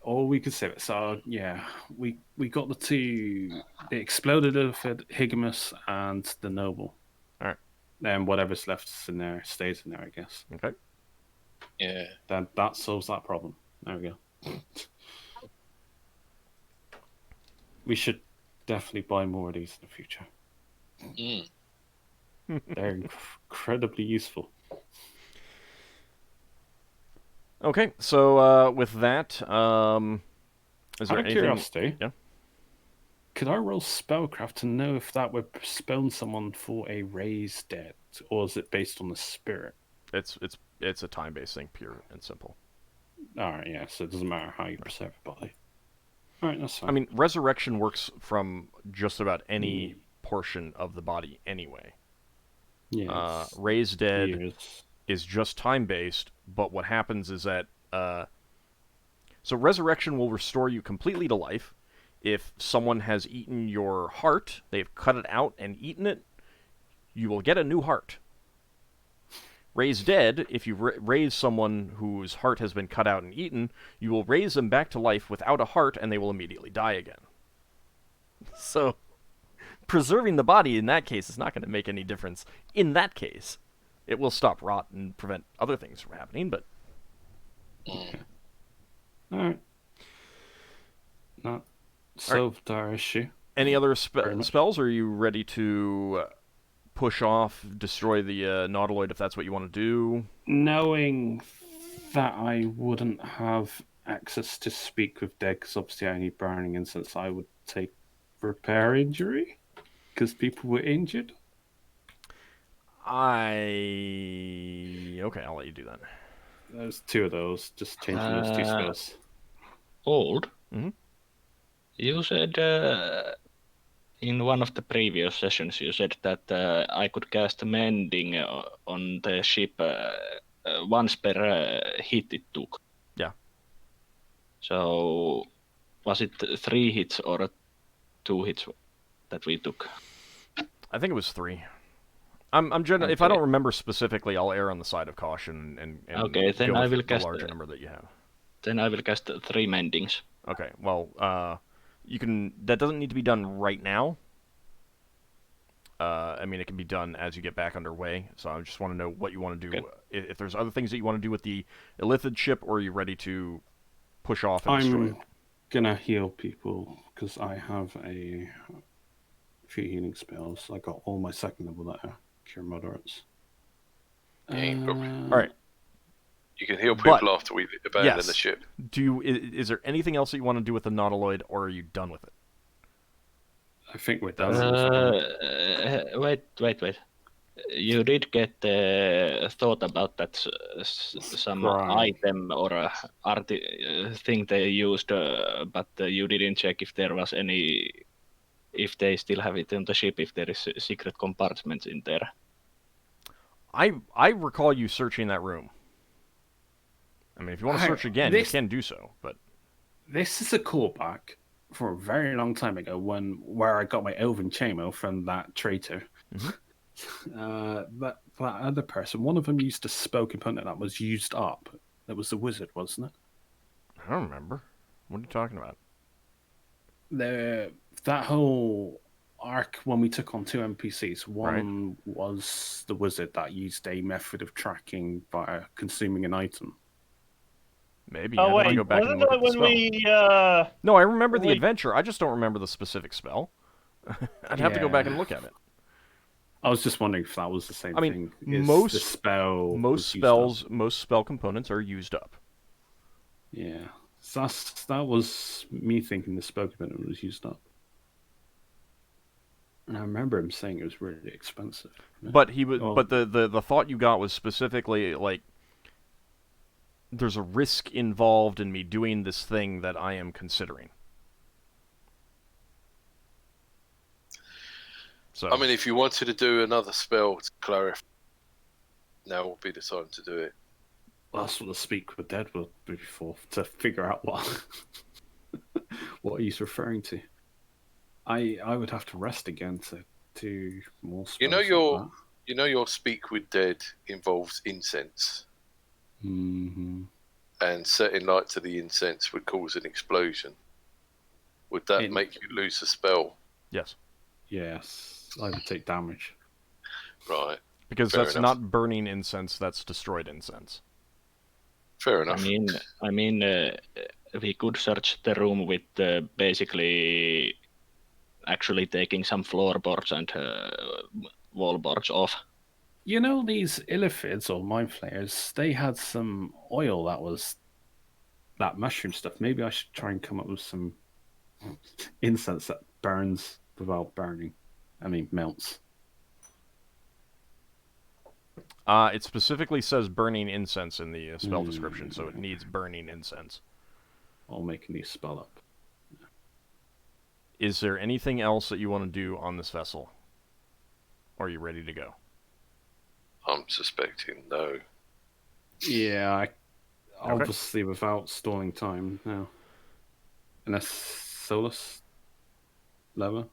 Or we could save it. So yeah, we got the exploded elephant, Higimus, and the noble. All right. Then whatever's left is in there stays in there, I guess. Okay. Yeah. Then that solves that problem. There we go. We should definitely buy more of these in the future. They're incredibly useful. Okay, so with that, is there Out of anything? curiosity, Yeah. could I roll spellcraft to know if that would spell someone for a raised dead, or is it based on the spirit? It's a time-based thing, pure and simple. All right, yeah. So it doesn't matter how you preserve a body. All right, that's fine. I mean, resurrection works from just about any portion of the body anyway. yeah. Raised dead Years. is just time-based, but what happens is that so resurrection will restore you completely to life. If someone has eaten your heart, they've cut it out and eaten it, you will get a new heart. Raise dead, if you raise someone whose heart has been cut out and eaten, you will raise them back to life without a heart, and they will immediately die again. So, preserving the body in that case is not going to make any difference. In that case, it will stop rot and prevent other things from happening, but... Okay. All right. Not solved our issue. Any other spells, or are you ready to... push off, destroy the nautiloid if that's what you want to do? Knowing that I wouldn't have access to speak with dead, because obviously I need burning incense, I would take repair injury, because people were injured. Okay, I'll let you do that. There's two of those, just changing those two spells. Old? Mm-hmm. You said... in one of the previous sessions, you said that I could cast mending on the ship once per hit it took. Yeah. So, was it 3 hits or 2 hits that we took? I think it was 3. I'm generally, if I don't remember specifically, I'll err on the side of caution and okay, then go I with will the cast larger number that you have. Then I will cast 3 mendings. Okay, well, you can. That doesn't need to be done right now. I mean, it can be done as you get back underway. So I just want to know what you want to do. Okay. If there's other things that you want to do with the Illithid ship, or are you ready to push off and destroy it? I'm gonna heal people because I have a few healing spells. I got all my second level that are cure moderates. All right. You can heal people But- after we abandon yes. the ship. Is there anything else that you want to do with the nautiloid, or are you done with it? I think we're done. Wait. You did get thought about that some Right. item or thing they used, but you didn't check if there was any, if they still have it on the ship, if there is secret compartments in there. I recall you searching that room. I mean, if you want to search again, you can do so. But this is a callback for a very long time ago where I got my elven chamo from that traitor. Mm-hmm. That other person, one of them used a spell component that was used up. That was the wizard, wasn't it? I don't remember. What are you talking about? That whole arc when we took on 2 NPCs. One Right. was the wizard that used a method of tracking by consuming an item. Maybe. Oh, I wait. go back and Wasn't look that at the when spell. we, No, I remember the wait. adventure. I just don't remember the specific spell. I'd have to go back and look at it. I was just wondering if that was the same I mean, thing. most spell components are used up. Yeah, so that was me thinking the spell component was used up. And I remember him saying it was really expensive. But he was. But the thought you got was specifically like, there's a risk involved in me doing this thing that I am considering. So I mean, if you wanted to do another spell to clarify, now would be the time to do it. Well, that's what the Speak with Dead will be for, to figure out what he's referring to. I would have to rest again to do more spells. You know your Speak with Dead involves incense. Mm-hmm. And setting light to the incense would cause an explosion. Would that make you lose a spell? Yes. Yes, I would take damage. Right. Because that's not burning incense, that's destroyed incense. Fair enough. I mean, we could search the room with basically actually taking some floorboards and wallboards off. You know, these illithids or mind flayers, they had some oil that was that mushroom stuff. Maybe I should try and come up with some incense that burns without burning. I mean, melts. It specifically says burning incense in the spell description, so it needs burning incense. I'll make a new spell up. Is there anything else that you want to do on this vessel? Or are you ready to go? I'm suspecting no. Yeah, obviously without stalling time now. Unless Solas, Leva,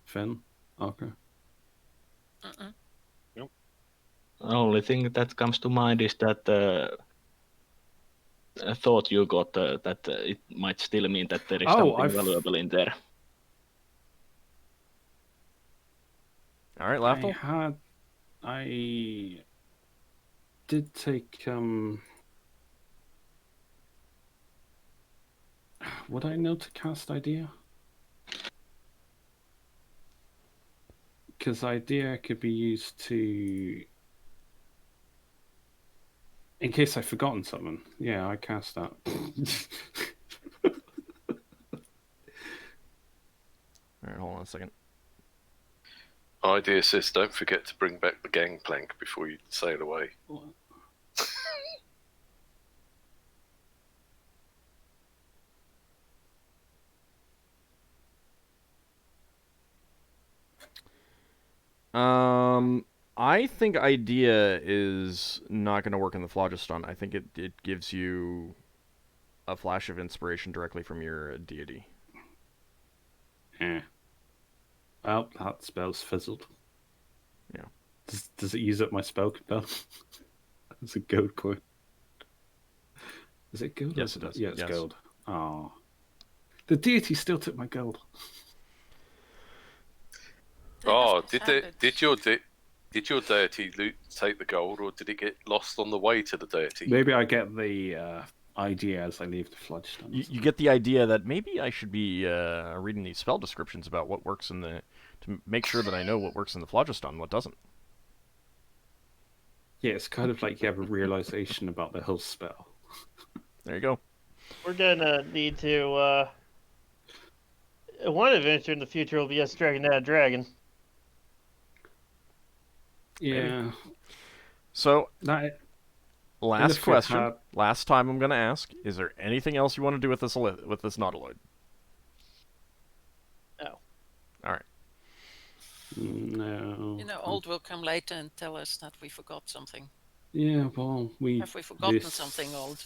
Finn, Ockar. The only thing that comes to mind is that a thought you got that it might still mean that there is something valuable in there. All right, Lafdul. I did take would I know to cast idea? Because idea could be used to, in case I've forgotten something. Yeah, I cast that. Alright, hold on a second. Idea says don't forget to bring back the gangplank before you sail away. I think idea is not going to work in the phlogiston. I think it gives you a flash of inspiration directly from your deity. Well, that spell's fizzled. Yeah. Does it use up my spell spell? It's a gold coin. Is it gold? Yes, it does. Yeah, it's yes. gold. Oh. The deity still took my gold. Oh, did your deity take the gold, or did it get lost on the way to the deity? Maybe I get the idea as I leave the phlogiston. You get the idea that maybe I should be reading these spell descriptions about what works in the, to make sure that I know what works in the phlogiston and what doesn't. Yeah, it's kind of like you have a realization about the whole spell. There you go. We're gonna need to. One adventure in the future will be us dragging down a dragon. Yeah. So, That, last if it question. had- Last time I'm going to ask: is there anything else you want to do with this nautiloid? No. All right. No. You know, Old will come later and tell us that we forgot something. Yeah, well, Have we forgotten something, Old?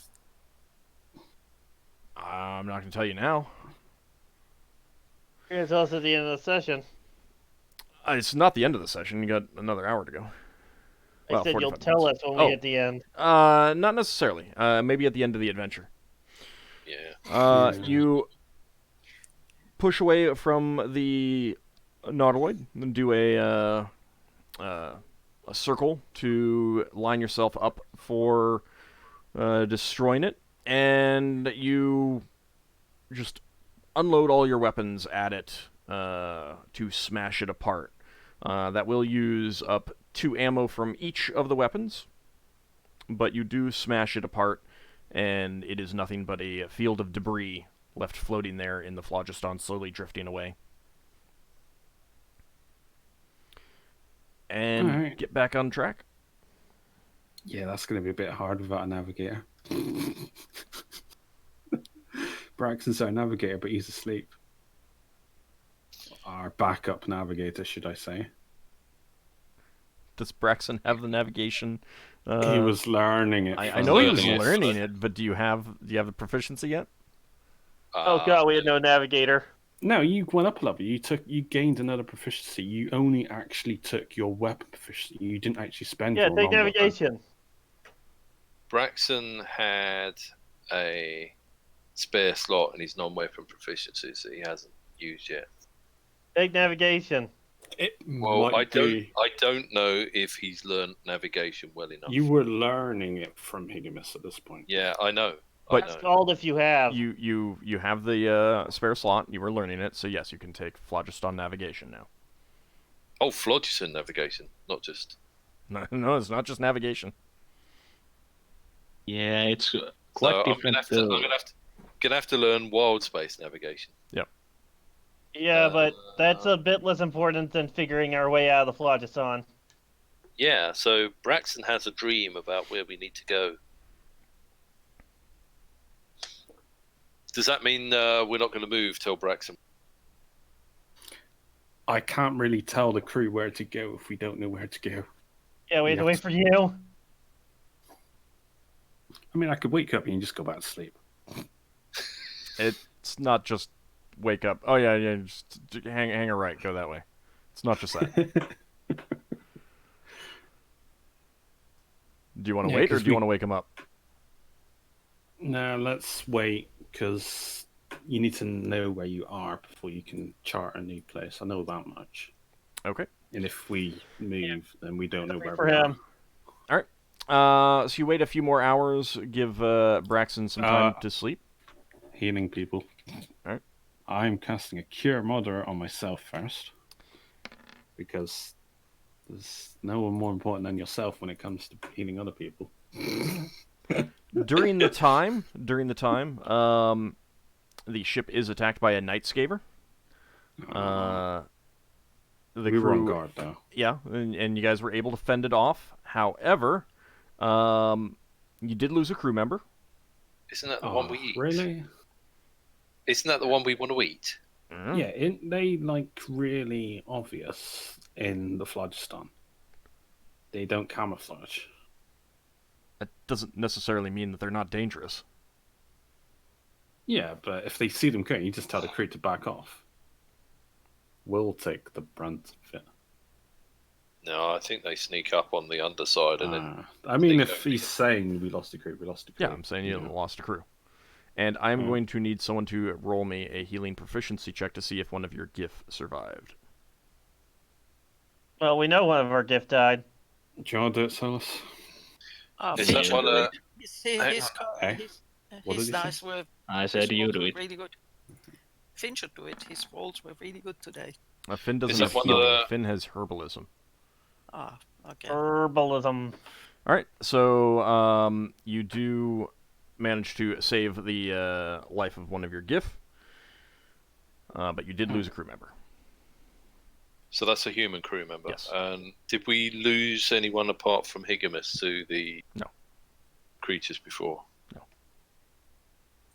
I'm not going to tell you now. You're gonna tell us at the end of the session. It's not the end of the session. You got another hour to go. I said you'll 45 tell minutes. us when we hit the end. Not necessarily. Maybe at the end of the adventure. Yeah. You push away from the nautiloid and do a circle to line yourself up for destroying it, and you just unload all your weapons at it to smash it apart. That will use up 2 ammo from each of the weapons, but you do smash it apart, and it is nothing but a field of debris left floating there in the phlogiston, slowly drifting away. And get back on track. Yeah, that's going to be a bit hard without a navigator. Braxon's our navigator, but he's asleep. Our backup navigator, should I say. Does Braxon have the navigation? He was learning it. I know he was learning it, but do you have the proficiency yet? Oh god, we had no navigator. No, you went up a level. You gained another proficiency. You only actually took your weapon proficiency. You didn't actually spend your take navigation. Braxon had a spare slot in his non-weapon proficiencies that he hasn't used yet. Take navigation. I don't know if he's learned navigation well enough. You were learning it from Higimus at this point. Yeah, I know. But it's called if you have. You have the spare slot. You were learning it, so yes, you can take phlogiston navigation now. Oh, phlogiston navigation, not just. No, it's not just navigation. Yeah, it's quite different. I'm gonna have to learn wild space navigation. Yep. Yeah, but that's a bit less important than figuring our way out of the phlogiston. Yeah, so Braxton has a dream about where we need to go. Does that mean we're not going to move till Braxton? I can't really tell the crew where to go if we don't know where to go. Yeah, we have to wait for you. I mean, I could wake up and you just go back to sleep. It's not just wake up. Oh yeah, just hang a right, go that way. It's not just that. Do you want to wait, or do you want to wake him up? No, let's wait, because you need to know where you are before you can chart a new place. I know that much. Okay. And if we move, then we don't know where for we him. are. All right. So you wait a few more hours, give Braxton some time to sleep. Healing people. All right. I'm casting a Cure Moderate on myself first, because there's no one more important than yourself when it comes to healing other people. During the time, the ship is attacked by a night scaver. We were on guard, though. Yeah, and you guys were able to fend it off. However, you did lose a crew member. Isn't that the one we eat? Really? Isn't that the one we want to eat? Mm. Yeah, isn't they, like, really obvious in the phlogiston? They don't camouflage. That doesn't necessarily mean that they're not dangerous. Yeah, but if they see them going, you just tell the crew to back off. We'll take the brunt of it. No, I think they sneak up on the underside and then. I mean, if he's saying we lost a crew, we lost a crew. Yeah, I'm saying you lost a crew. And I'm going to need someone to roll me a healing proficiency check to see if one of your GIF survived. Well, we know one of our GIF died. Do you want to do it, Solas? Oh, Is Finn that should one, do it. What did His he dice were. I said you do it. Really good. Finn should do it. His rolls were really good today. Finn doesn't Is have that one of healing. the- Finn has herbalism. Ah, okay. Herbalism. All right, so you do manage to save the life of one of your GIF, but you did lose a crew member. So that's a human crew member. Yes. And did we lose anyone apart from Higamus to the creatures before? No.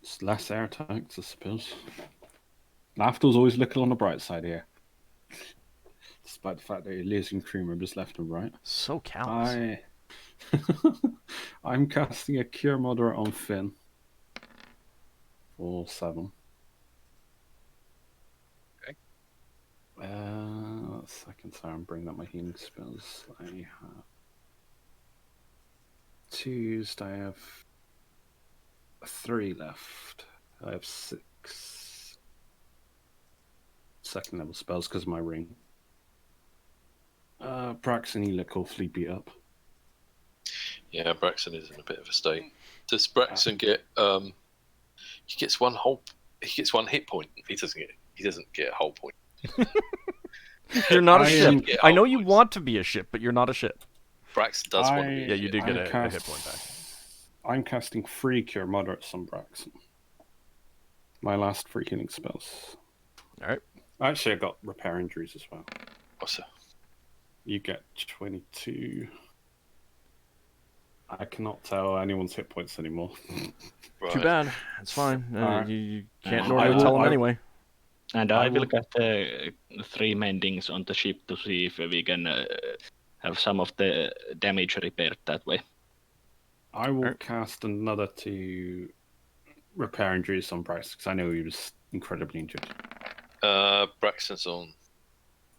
It's less air attacks, I suppose. Lafdul's always looking on the bright side here. Despite the fact that you're losing crew members left and right. So callous. I'm casting a Cure Moderate on Finn. For 7. Okay. Second, sorry, I'm bringing up my healing spells. I have 2s, I have 3 left. I have 6 second level spells because of my ring. Braxon, you look awfully beat up. Yeah, Braxon is in a bit of a state. Does Braxon get? He gets one hit point. He doesn't get a whole point. You're not a ship. I know you points. want to be a ship, but you're not a ship. Braxton does want to be. Yeah, you do get a hit point back. I'm casting 3 Cure Moderates on Braxon. My last 3 healing spells. Alright. Actually, I got Repair Injuries as well. What's that? You get 22. I cannot tell anyone's hit points anymore. Right. Too bad. It's fine. Alright. You can't normally tell them anyway. And I will get 3 mendings on the ship to see if we can have some of the damage repaired that way. I will cast another 2 Repair Injuries on Bryce because I know he was incredibly injured. Braxton's on.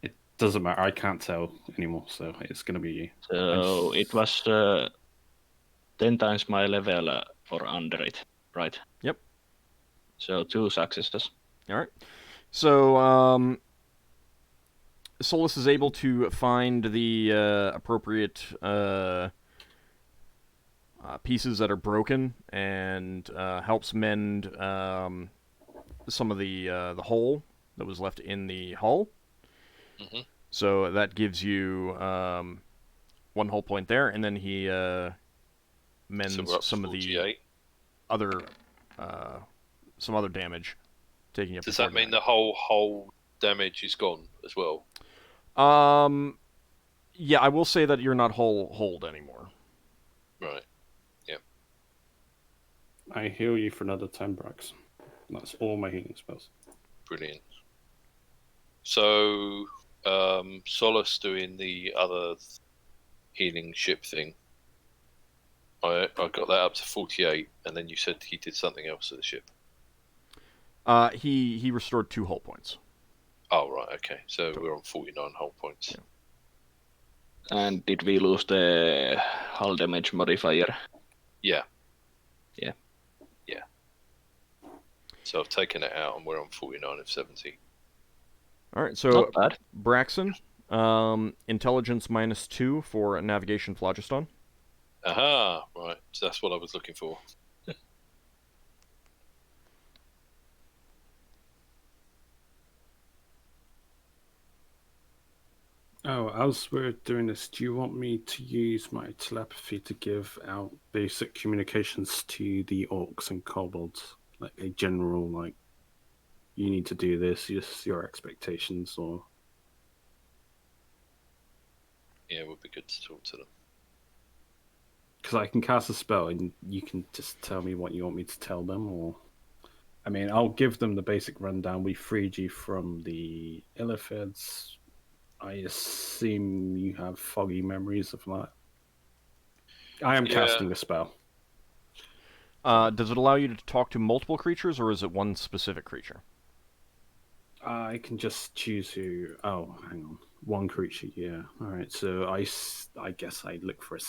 It doesn't matter. I can't tell anymore, so it's going to be you. So it was 10 times my level or under it, right? Yep. So 2 successes. Alright. So, Solas is able to find the appropriate pieces that are broken and helps mend some of the hole that was left in the hull. Mm-hmm. So that gives you 1 whole point there, and then he mends some of the other some other damage, taking up. Does that mean the whole damage is gone as well? Yeah, I will say that you're not hold anymore. Right. Yep. I heal you for another 10 Brax. That's all my healing spells. Brilliant. So, Solas doing the other healing ship thing. I got that up to 48, and then you said he did something else to the ship. He restored 2 hull points. Oh, right, okay. So we're on 49 hull points. Yeah. And did we lose the hull damage modifier? Yeah. Yeah. Yeah. So I've taken it out, and we're on 49 of 70. Alright, so Not bad. Braxon, intelligence -2 for navigation phlogiston. Aha, right. So that's what I was looking for. Oh, as we're doing this, do you want me to use my telepathy to give out basic communications to the orcs and kobolds? Like a general, like, you need to do this, just your expectations, or... Yeah, it would be good to talk to them. Because I can cast a spell and you can just tell me what you want me to tell them, or... I mean, I'll give them the basic rundown. We freed you from the Illithids. I assume you have foggy memories of that. I am casting a spell. Does it allow you to talk to multiple creatures, or is it one specific creature? I can just choose who... Oh, hang on. One creature, yeah. Alright, so I guess I look for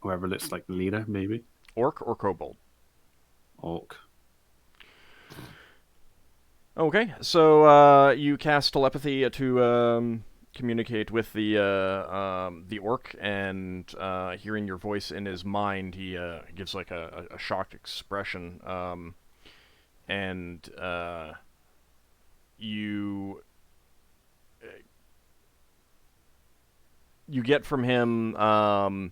whoever looks like the leader, maybe. Orc or kobold? Orc. Okay, so you cast telepathy to communicate with the orc, and hearing your voice in his mind, he gives like a shocked expression, and you get from him, a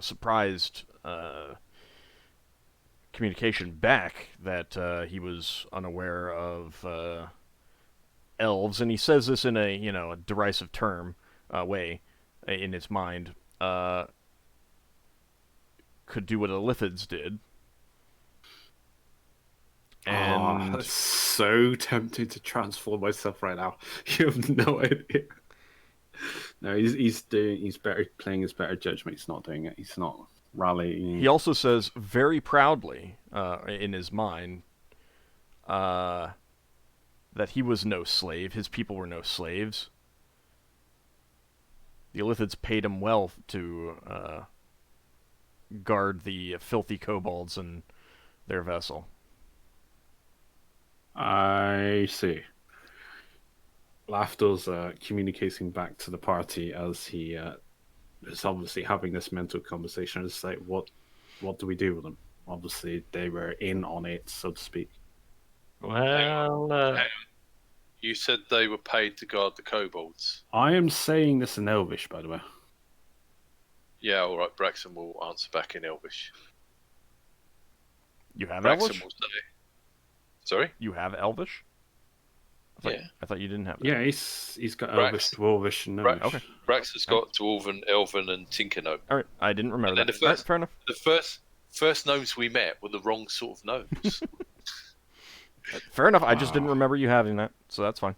surprised communication back that he was unaware of elves, and he says this in a a derisive term way in his mind, could do what Illithids did. And it's so tempting to transform myself right now. You have no idea. No, he's better playing his better judgment. He's not doing it. He's not rallying. He also says very proudly in his mind that he was no slave. His people were no slaves. The Illithids paid him well to guard the filthy kobolds and their vessel. I see. Lafdul's communicating back to the party as he is obviously having this mental conversation. It's like, what do we do with them? Obviously, they were in on it, so to speak. Well, You said they were paid to guard the kobolds. I am saying this in Elvish, by the way. Yeah, all right. Braxon will answer back in Elvish. You have Braxon Elvish? will say. Sorry? You have Elvish? Yeah. I thought you didn't have that. Yeah, he's got Brax- Elvish, Dwarvish, and Elvish. Okay. Braxon's got Dwarven, Elven, and Tinkergnome. All right, I didn't remember And that. then All right, fair enough. The first gnomes we met were the wrong sort of gnomes. Fair enough. I just didn't remember you having that, so that's fine.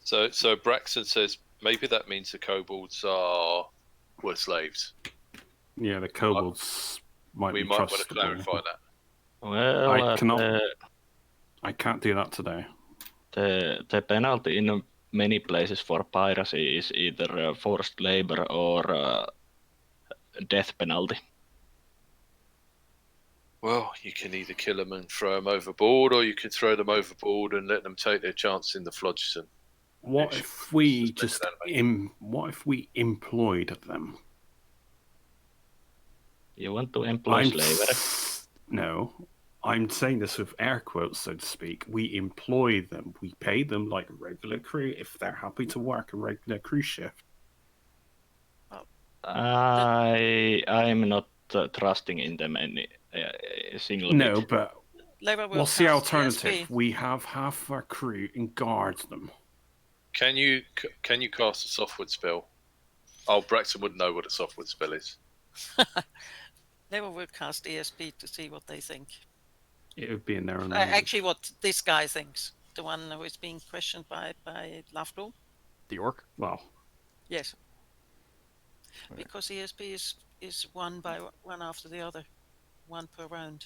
So Braxton says maybe that means the kobolds were slaves. Yeah, the kobolds might We be might want to trustable. clarify that. well, I can't do that today. the penalty in many places for piracy is either forced labor or death penalty. Well, you can either kill them and throw them overboard, or you can throw them overboard and let them take their chance in the Flodgson. What if we just what if we employed them? You want to employ slavery? No, I'm saying this with air quotes, so to speak. We employ them. We pay them like a regular crew if they're happy to work a regular cruise shift. I'm not trusting in them any single No, bit. but Lever will what's the cast alternative? ESP. We have half our crew and guard them. Can you cast a softwood spell? Oh, Braxton wouldn't know what a softwood spell is. Lever will cast ESP to see what they think. It would be in their own. Actually, what this guy thinks, the one who is being questioned by Lafdul. The orc? Well, Yes, because ESP is one after the other, one per round.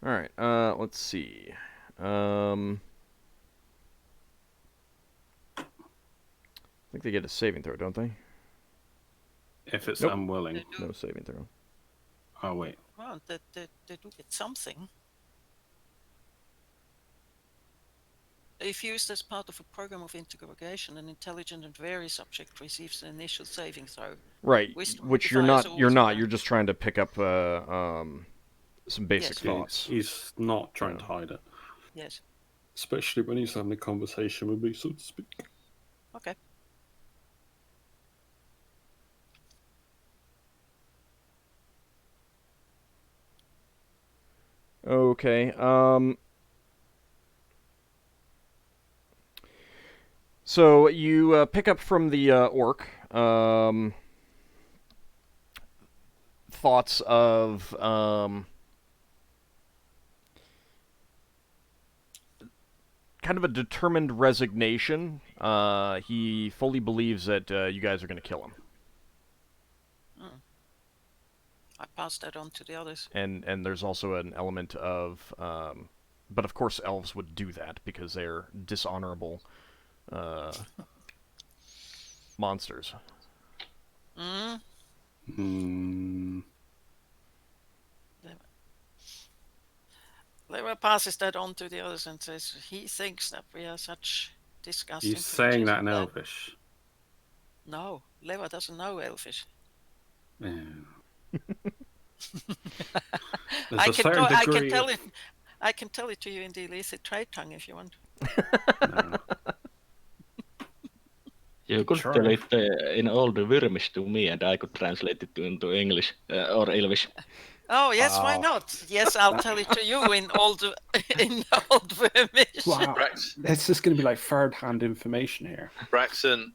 All right. Let's see. I think they get a saving throw, don't they? if it's Nope. unwilling. No saving throw. Oh wait. Well, they do get something. If used as part of a program of interrogation, an intelligent and wary subject receives an initial saving throw. Right. Wisdom Which you're modifier is not. You're always not. one. You're just trying to pick up some basic Yes. thoughts. He's not trying to hide it, Yes. especially when he's having a conversation with me, so to speak. Okay. Okay. So you pick up from the orc thoughts of kind of a determined resignation. He fully believes that you guys are going to kill him. I pass that on to the others. And there's also an element of, but of course elves would do that because they're dishonorable monsters. Lever passes that on to the others and says he thinks that we are such disgusting. He's saying that in creatures. Elvish. No, Lever doesn't know Elfish. Yeah. I There's a can, certain I can degree tell of- it. I can tell it to you in the illicit trade tongue if you want. No. You could Sure. tell it in old Virmish to me, and I could translate it into English or Elvish. Oh yes, why not? Yes, I'll tell it to you in old Vermish. Wow, it's just going to be like third-hand information here. Braxon.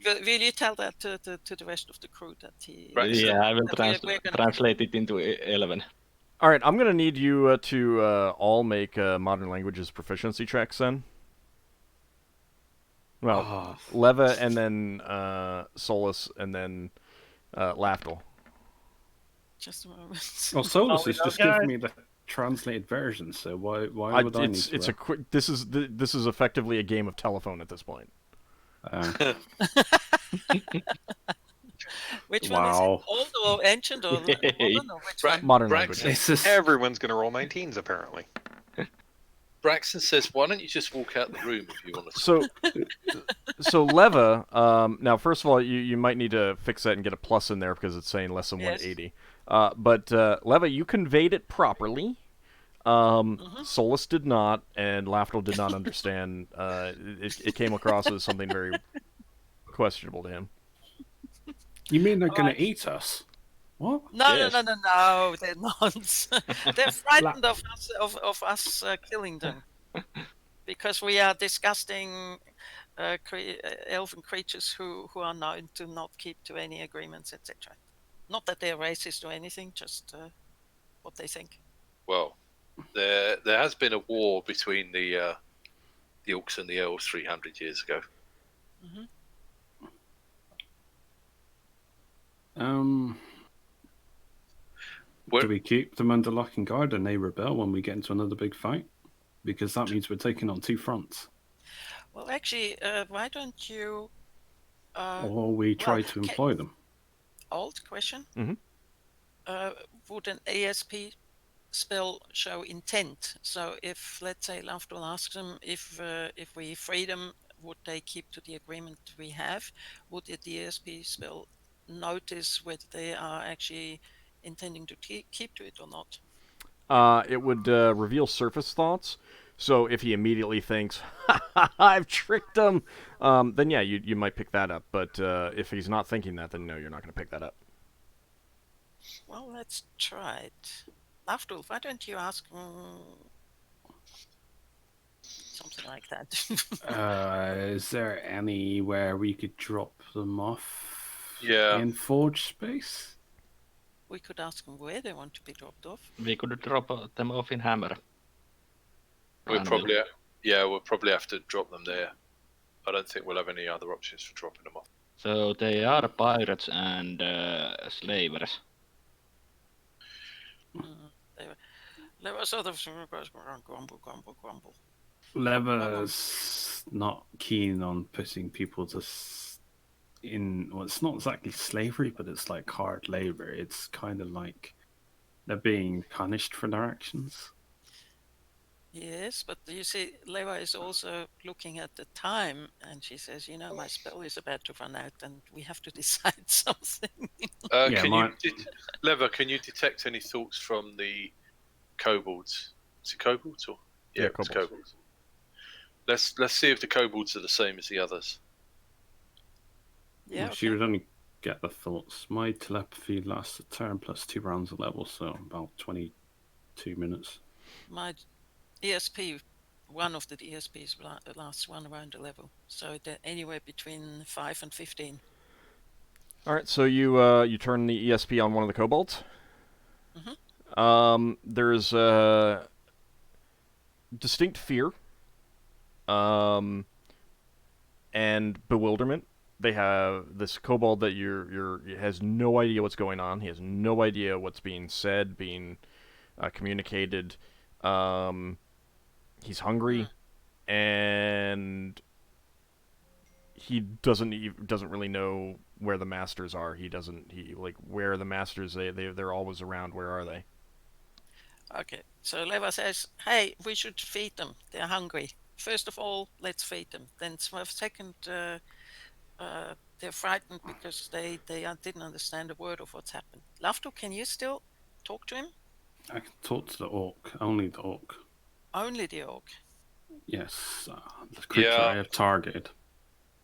Will you tell that to the rest of the crew that he? Braxon. Yeah, I will translate it into Elven. All right, I'm gonna need you to all make modern languages proficiency checks then. Well, Leva and then Solas and then Lafdul. Just a moment. Well, Solas has just given me the translated version, so why would I need to? It's a quick. This is effectively a game of telephone at this point. Which one is it? Old or ancient or modern? Or which one? Modern languages. Everyone's going to roll 19s, apparently. Braxton says, "Why don't you just walk out the room if you want to?" So Leva. Now, first of all, you might need to fix that and get a plus in there because it's saying less than 180. But Leva, you conveyed it properly. Solas did not, and Lafdul did not understand. It came across as something very questionable to him. You mean they're going to eat us? What? No, they're not. They're frightened of us killing them because we are disgusting elven creatures who are known to not keep to any agreements, etc. Not that they're racist or anything, just what they think. Well, there has been a war between the orcs and the elves 300 years ago. Mm-hmm. Do we keep them under lock and guard and they rebel when we get into another big fight? Because that means we're taking on two fronts. Well, actually, why don't you... or we try to employ them. Old question. Mm-hmm. Would an ASP spell show intent? So if, let's say, Lafdul asks them if we free them, would they keep to the agreement we have? Would the ASP spell notice whether they are actually intending to keep to it or not? It would reveal surface thoughts. So if he immediately thinks, I've tricked him, then yeah, you might pick that up. But if he's not thinking that, then no, you're not going to pick that up. Well, let's try it. Lafdul, why don't you ask something like that? Is there anywhere we could drop them off? Yeah. In Forge space? We could ask them where they want to be dropped off. We could drop them off in Hammer. We'll probably have to drop them there. I don't think we'll have any other options for dropping them off. So they are pirates and slavers. They were sort of grumble. Lever's not keen on putting people to in. Well, it's not exactly slavery, but it's like hard labor. It's kind of like they're being punished for their actions. Yes, but you see, Leva is also looking at the time, and she says, my spell is about to run out, and we have to decide something. Leva, can you detect any thoughts from the kobolds? Is it kobolds or? Yeah, it's kobolds. Let's see if the kobolds are the same as the others. Yeah, okay. She would only get the thoughts. My telepathy lasts a turn plus 2 rounds of level, so about 22 minutes. My ESP, one of the ESPs lasts 1 round a level, so they're anywhere between 5 and 15. All right, so you turn the ESP on one of the kobolds. Mm-hmm. There's distinct fear, and bewilderment. They have this kobold that has no idea what's going on. He has no idea what's being said, being communicated. He's hungry, and he doesn't really know where the masters are. Where are the masters? They're always around. Where are they? Okay, so Leva says, hey, we should feed them. They're hungry. First of all, let's feed them. Then second, they're frightened because they didn't understand a word of what's happened. Lafdul, can you still talk to him? I can talk to the orc. Only the orc. Only the orc? Yes. The creature I have targeted.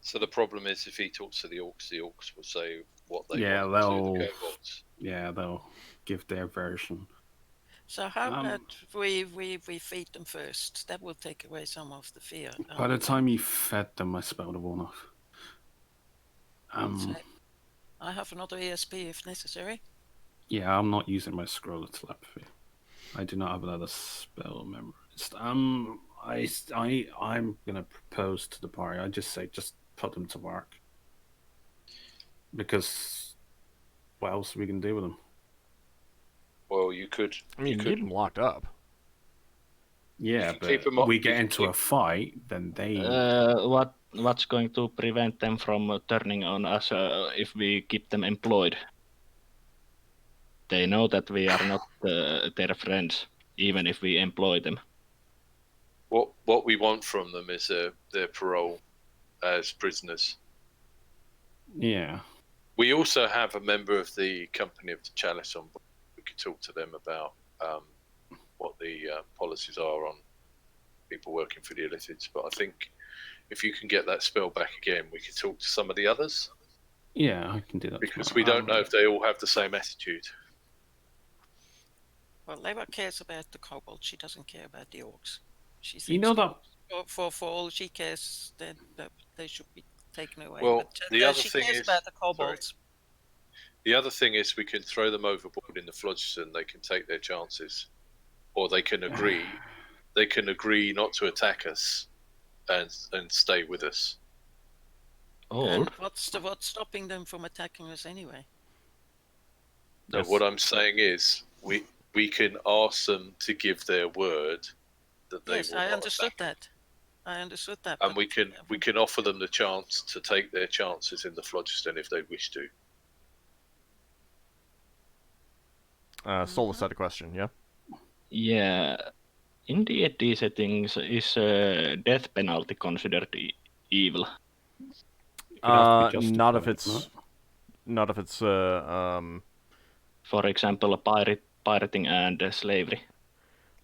So the problem is if he talks to the orcs will say what they want they'll... to the kobolds. Yeah, they'll give their version. So how about we feed them first? That will take away some of the fear. By the time you fed them, I spelled a one off. So I have another ESP if necessary. Yeah, I'm not using my scroll of telepathy. I do not have another spell memorized. I'm gonna propose to the party. I just say just put them to work, because what else are we gonna do with them? Well, you could. I mean, you keep could. them locked up. Yeah, can keep 'em but up- we you get can into a keep- fight, then they. What's going to prevent them from turning on us if we keep them employed? They know that we are not their friends, even if we employ them. What we want from them is their parole as prisoners. Yeah. We also have a member of the Company of the Chalice on board. We could talk to them about what the policies are on people working for the Illithids. But I think if you can get that spell back again, we could talk to some of the others. Yeah, I can do that. Because tomorrow. we don't know if they all have the same attitude. Well, Leva cares about the kobolds. She doesn't care about the orcs. She thinks You know that. for all she cares, that they should be taken away. Well, but the other she thing cares is- about the kobolds. sorry. The other thing is we can throw them overboard in the phlogiston. They can take their chances, or they can agree. They can agree not to attack us, and stay with us. And what's stopping them from attacking us anyway? No, Yes. what I'm saying is we can ask them to give their word that they Yes, will I not understood attack us. that. I understood that. And but- we can offer them the chance to take their chances in the phlogiston if they wish to. Solas had a question, yeah? Yeah. In D&D settings, is death penalty considered evil? have to be Not if justified, it's For example, pirating and slavery.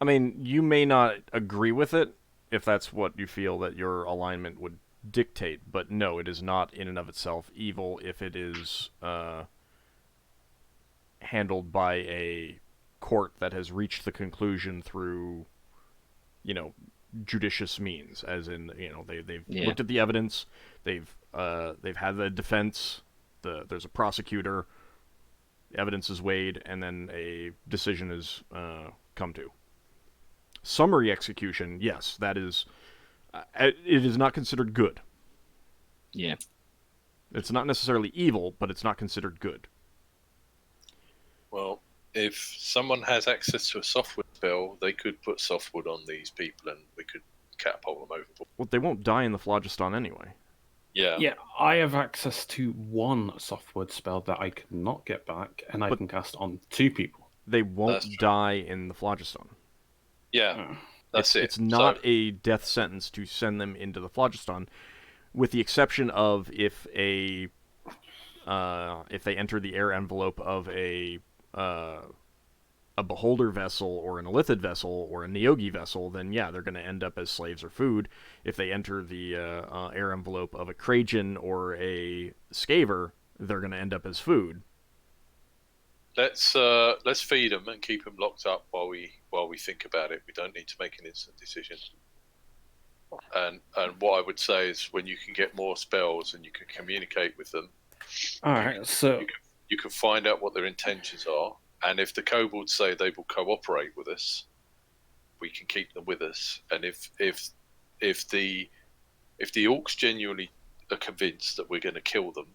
I mean, you may not agree with it if that's what you feel that your alignment would dictate, but no, it is not in and of itself evil if it is handled by a court that has reached the conclusion through, judicious means, as in, they've looked at the evidence, they've had the defense, there's a prosecutor, the evidence is weighed, and then a decision is come to. Summary execution, yes, that is. It is not considered good. Yeah. It's not necessarily evil, but it's not considered good. Well, if someone has access to a softwood spell, they could put softwood on these people, and we could catapult them overboard. Well, they won't die in the phlogiston anyway. Yeah. Yeah, I have access to one softword spell that I cannot get back, and I can cast on 2 people. They won't That's true. die in the phlogiston. Yeah. That's it. It's not a death sentence to send them into the phlogiston, with the exception of if they enter the air envelope of a beholder vessel or an illithid vessel or a neogi vessel, then yeah, they're going to end up as slaves or food. If they enter the air envelope of a Krajan or a Skaver, they're going to end up as food. Let's feed them and keep them locked up while we think about it. We don't need to make an instant decision. And what I would say is, when you can get more spells and you can communicate with them, All right, so you can find out what their intentions are. And if the kobolds say they will cooperate with us, we can keep them with us. And if the orcs genuinely are convinced that we're going to kill them,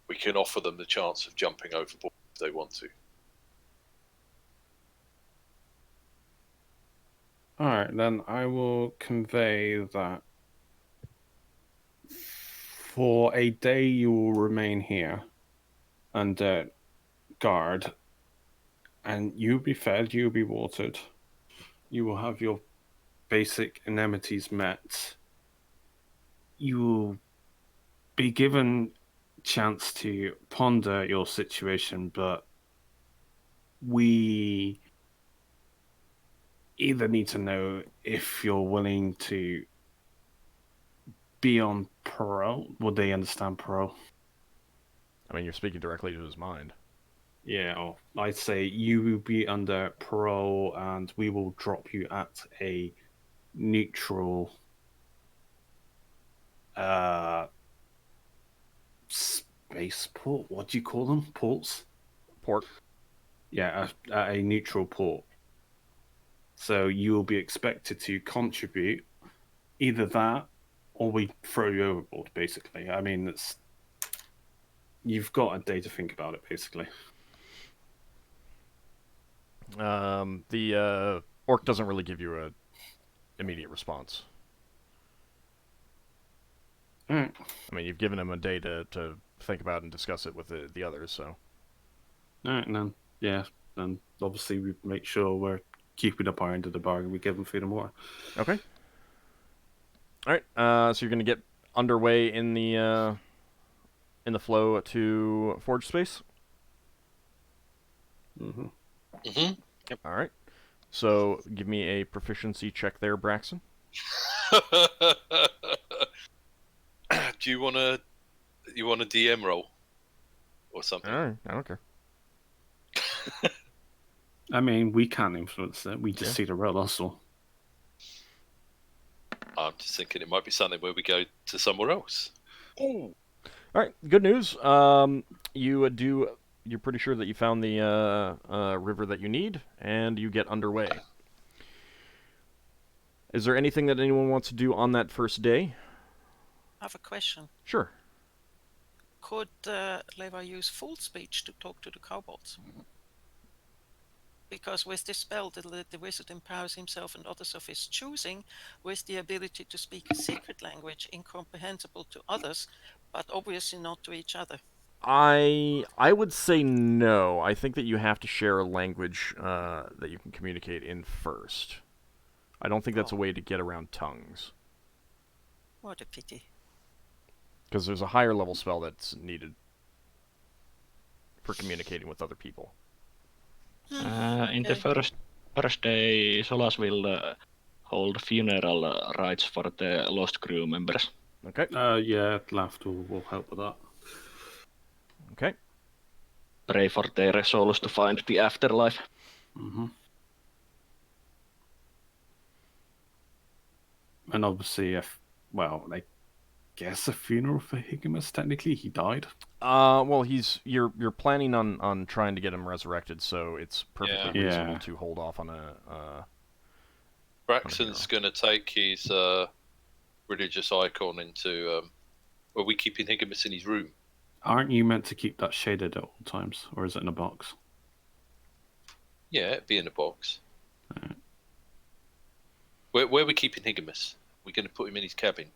we can offer them the chance of jumping overboard if they want to. all right, then I will convey that for a day you will remain here under guard, and you'll be fed, you'll be watered, you will have your basic amenities met, you will be given chance to ponder your situation, but we either need to know if you're willing to be on parole. Would they understand parole? I mean, you're speaking directly to his mind. Yeah, I'd say you will be under parole, and we will drop you at a neutral spaceport. What do you call them? Ports? Port. Yeah, at a neutral port. So you will be expected to contribute either that, or we throw you overboard. Basically, I mean, you've got a day to think about it. Basically. The orc doesn't really give you a immediate response. Alright. I mean, you've given him a day to think about and discuss it with the others, so. Alright, and then, yeah, then obviously we make sure we're keeping up our end of the bargain. We give them food and water. Okay. Alright, so you're going to get underway in the flow to Forge Space? Mm-hmm. Mm-hmm. Yep. Alright. So, give me a proficiency check there, Braxon. Do you want a DM roll or something? Alright, I don't care. I mean, we can't influence it. We just see the roll, that's all. I'm just thinking it might be something where we go to somewhere else. All right, good news. You're pretty sure that you found the river that you need, and you get underway. Is there anything that anyone wants to do on that first day? I have a question. Sure. Could Leva use full speech to talk to the kobolds? Because with this spell, the wizard empowers himself and others of his choosing with the ability to speak a secret language incomprehensible to others, but obviously not to each other. I would say no. I think that you have to share a language that you can communicate in first. I don't think that's a way to get around tongues. What a pity. Because there's a higher level spell that's needed for communicating with other people. In the first day, Solas will hold funeral rites for the lost crew members. Okay. Yeah, Lafdul will help with that. Okay. Pray for their souls to find the afterlife. Mm-hmm. And obviously, I guess a funeral for Higimus. Technically, he died. Well, you're planning on trying to get him resurrected, so it's perfectly reasonable to hold off on a. Braxon's going to take his religious icon into. Are we keeping Higimus in his room? Aren't you meant to keep that shaded at all times, or is it in a box? Yeah, it'd be in a box. Right. Where are we keeping Higimus? We're going to put him in his cabin.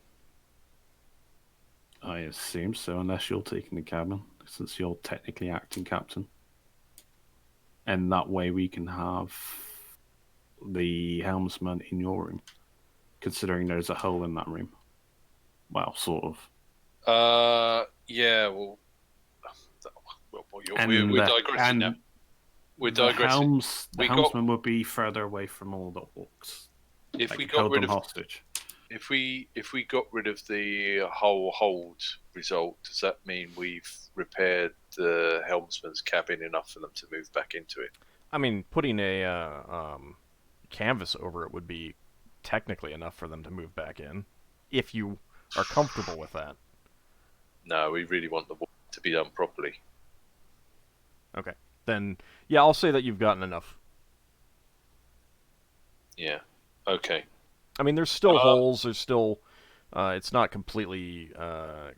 I assume so, unless you're taking the cabin, since you're technically acting captain. And that way we can have the helmsman in your room, considering there's a hole in that room. Well, sort of. Yeah, well, we're digressing now. We're digressing. The helmsman would be further away from all the orcs. If we got rid of hostage. If we got rid of the whole hold result, does that mean we've repaired the helmsman's cabin enough for them to move back into it? I mean, putting a canvas over it would be technically enough for them to move back in, if you are comfortable with that. No, we really want the work to be done properly. Okay. Then, yeah, I'll say that you've gotten enough. Yeah. Okay. I mean, there's still holes. There's still... it's not completely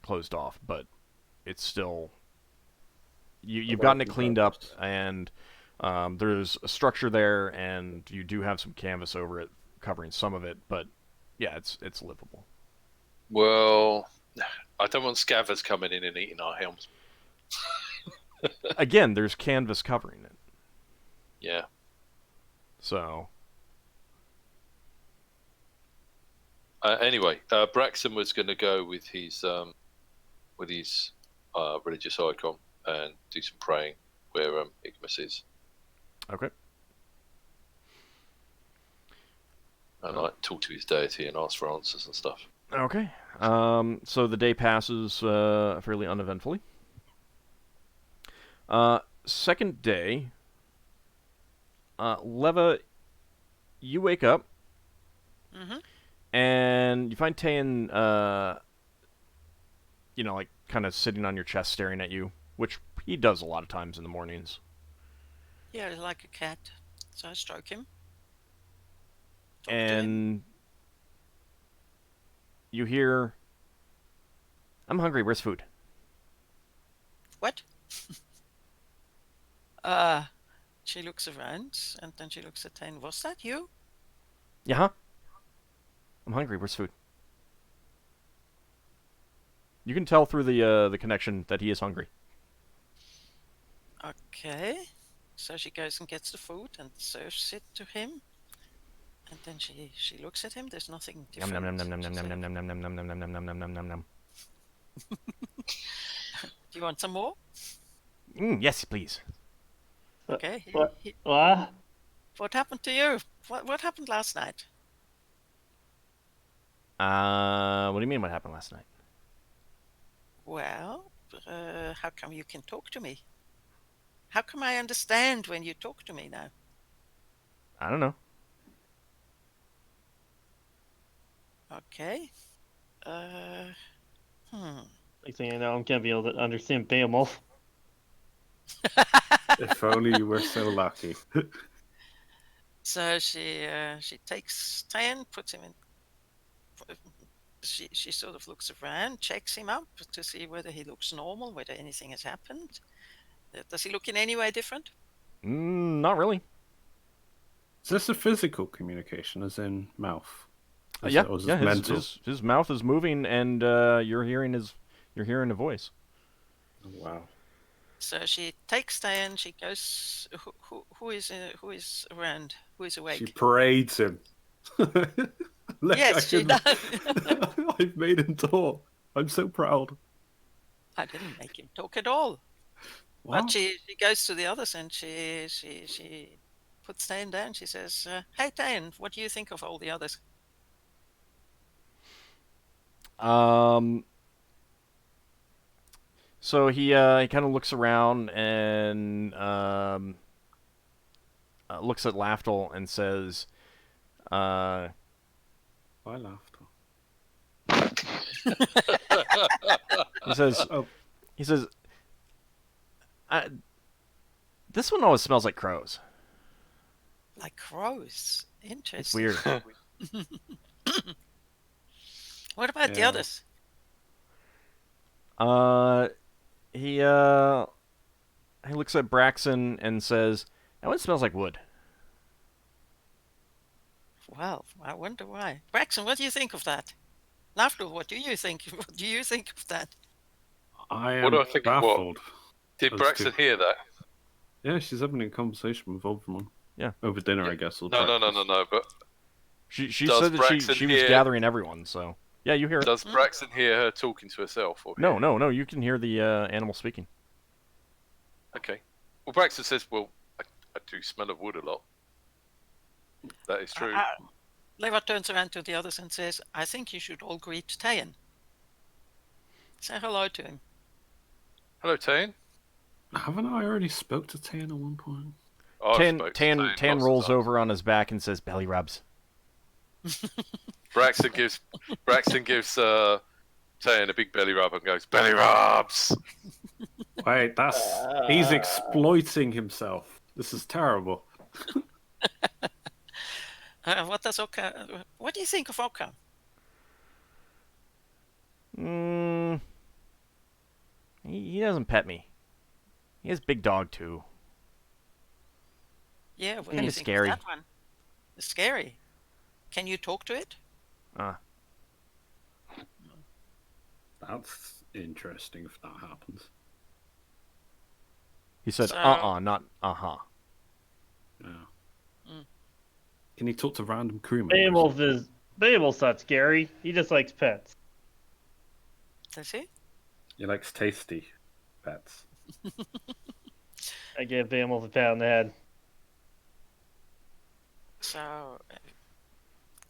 closed off, but it's still... You've gotten it cleaned up, and there's a structure there, and you do have some canvas over it, covering some of it, but yeah, it's livable. Well, I don't want scavers coming in and eating our helms. Again, there's canvas covering it. Yeah. So... anyway, Braxon was going to go with his religious icon and do some praying where Igmus is. Okay. And like talk to his deity and ask for answers and stuff. Okay. So the day passes fairly uneventfully. second day, Leva, you wake up, and you find Tayan, like, kind of sitting on your chest staring at you, which he does a lot of times in the mornings. Yeah, like a cat. So I stroke him. Talk to him. And you hear, "I'm hungry, where's food?" What? She looks around, and then she looks at Tane. Was that you? Yeah, huh? I'm hungry, where's food? You can tell through the connection that he is hungry. Okay. So she goes and gets the food and serves it to him. And then she looks at him. There's nothing Yum different. nom nom nom nom nom nom nom nom nom nom nom nom nom nom nom nom nom nom. Do you want some more? Yes, please. Okay. What? What happened to you? What happened last night? What do you mean? What happened last night? Well, how come you can talk to me? How come I understand when you talk to me now? I don't know. Okay. Next thing I know, I'm gonna be able to understand Beowulf. If only you were so lucky. So she takes Tayan, puts him in. She sort of looks around, checks him up to see whether he looks normal, whether anything has happened. Does he look in any way different? Not really. Is this a physical communication, as in mouth? Yeah. Or is this mental? His mouth is moving, and you're hearing a voice. Oh, wow. So she takes Tayan. She goes. Who is around? Who is awake? She parades him. Look, Yes, she does. I've made him talk. I'm so proud. I didn't make him talk at all. What? But she goes to the others and she puts Tayan down. She says, "Hey Tayan, what do you think of all the others?" So he kind of looks around and looks at Lafdul and says, Why laughter? he says, this one always smells like crows. Like crows. Interesting. It's weird. What about the others? He looks at Braxon and says, that one smells like wood. Well, I wonder why. Braxon, what do you think of that? Lafdul, what do you think? What do you think of that? I am What do I think of what? baffled. Did Braxton hear that? Yeah, she's having a conversation with Oldman. Yeah. Over dinner, I guess. Or No. breakfast. But She Does said that Braxton she was hear- gathering everyone, so yeah, you hear it. does Braxton hear her talking to herself? Or No, you can hear the animal speaking. Okay. Well, Braxton says, "Well, I do smell of wood a lot." That is true. Leva turns around to the others and says, I think you should all greet Tayan. Say hello to him. Hello, Tayan. Haven't I already spoke to Tan at one point? Tan rolls over on his back and says, belly rubs. Braxton gives Tayan a big belly rub and goes, belly rubs! Wait, he's exploiting himself. This is terrible. What does Ockar... What do you think of Ockar? He doesn't pet me. He has big dog too. Yeah, what do Kinda you think scary. of that one? It's scary. Can you talk to it? That's interesting if that happens. He said, So- not uh-huh. Yeah. Mm. Can he talk to random crewmen? Beowulf's not scary. He just likes pets. Does he? He likes tasty pets. I give Beowulf a pat on the head. So,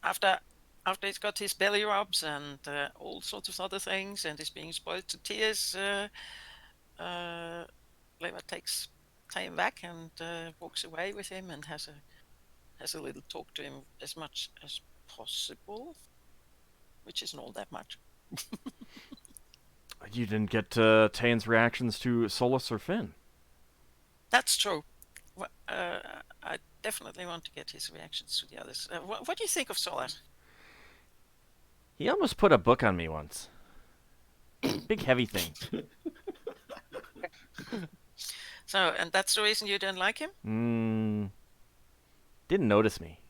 after he's got his belly rubs and all sorts of other things, and is being spoiled to tears, Leva takes Tane back and walks away with him and has a little talk to him as much as possible, which isn't all that much. You didn't get Tane's reactions to Solas or Finn. That's true. I definitely want to get his reactions to the others. What do you think of Solas? He almost put a book on me once. Big heavy thing. So, and that's the reason you don't like him? Didn't notice me.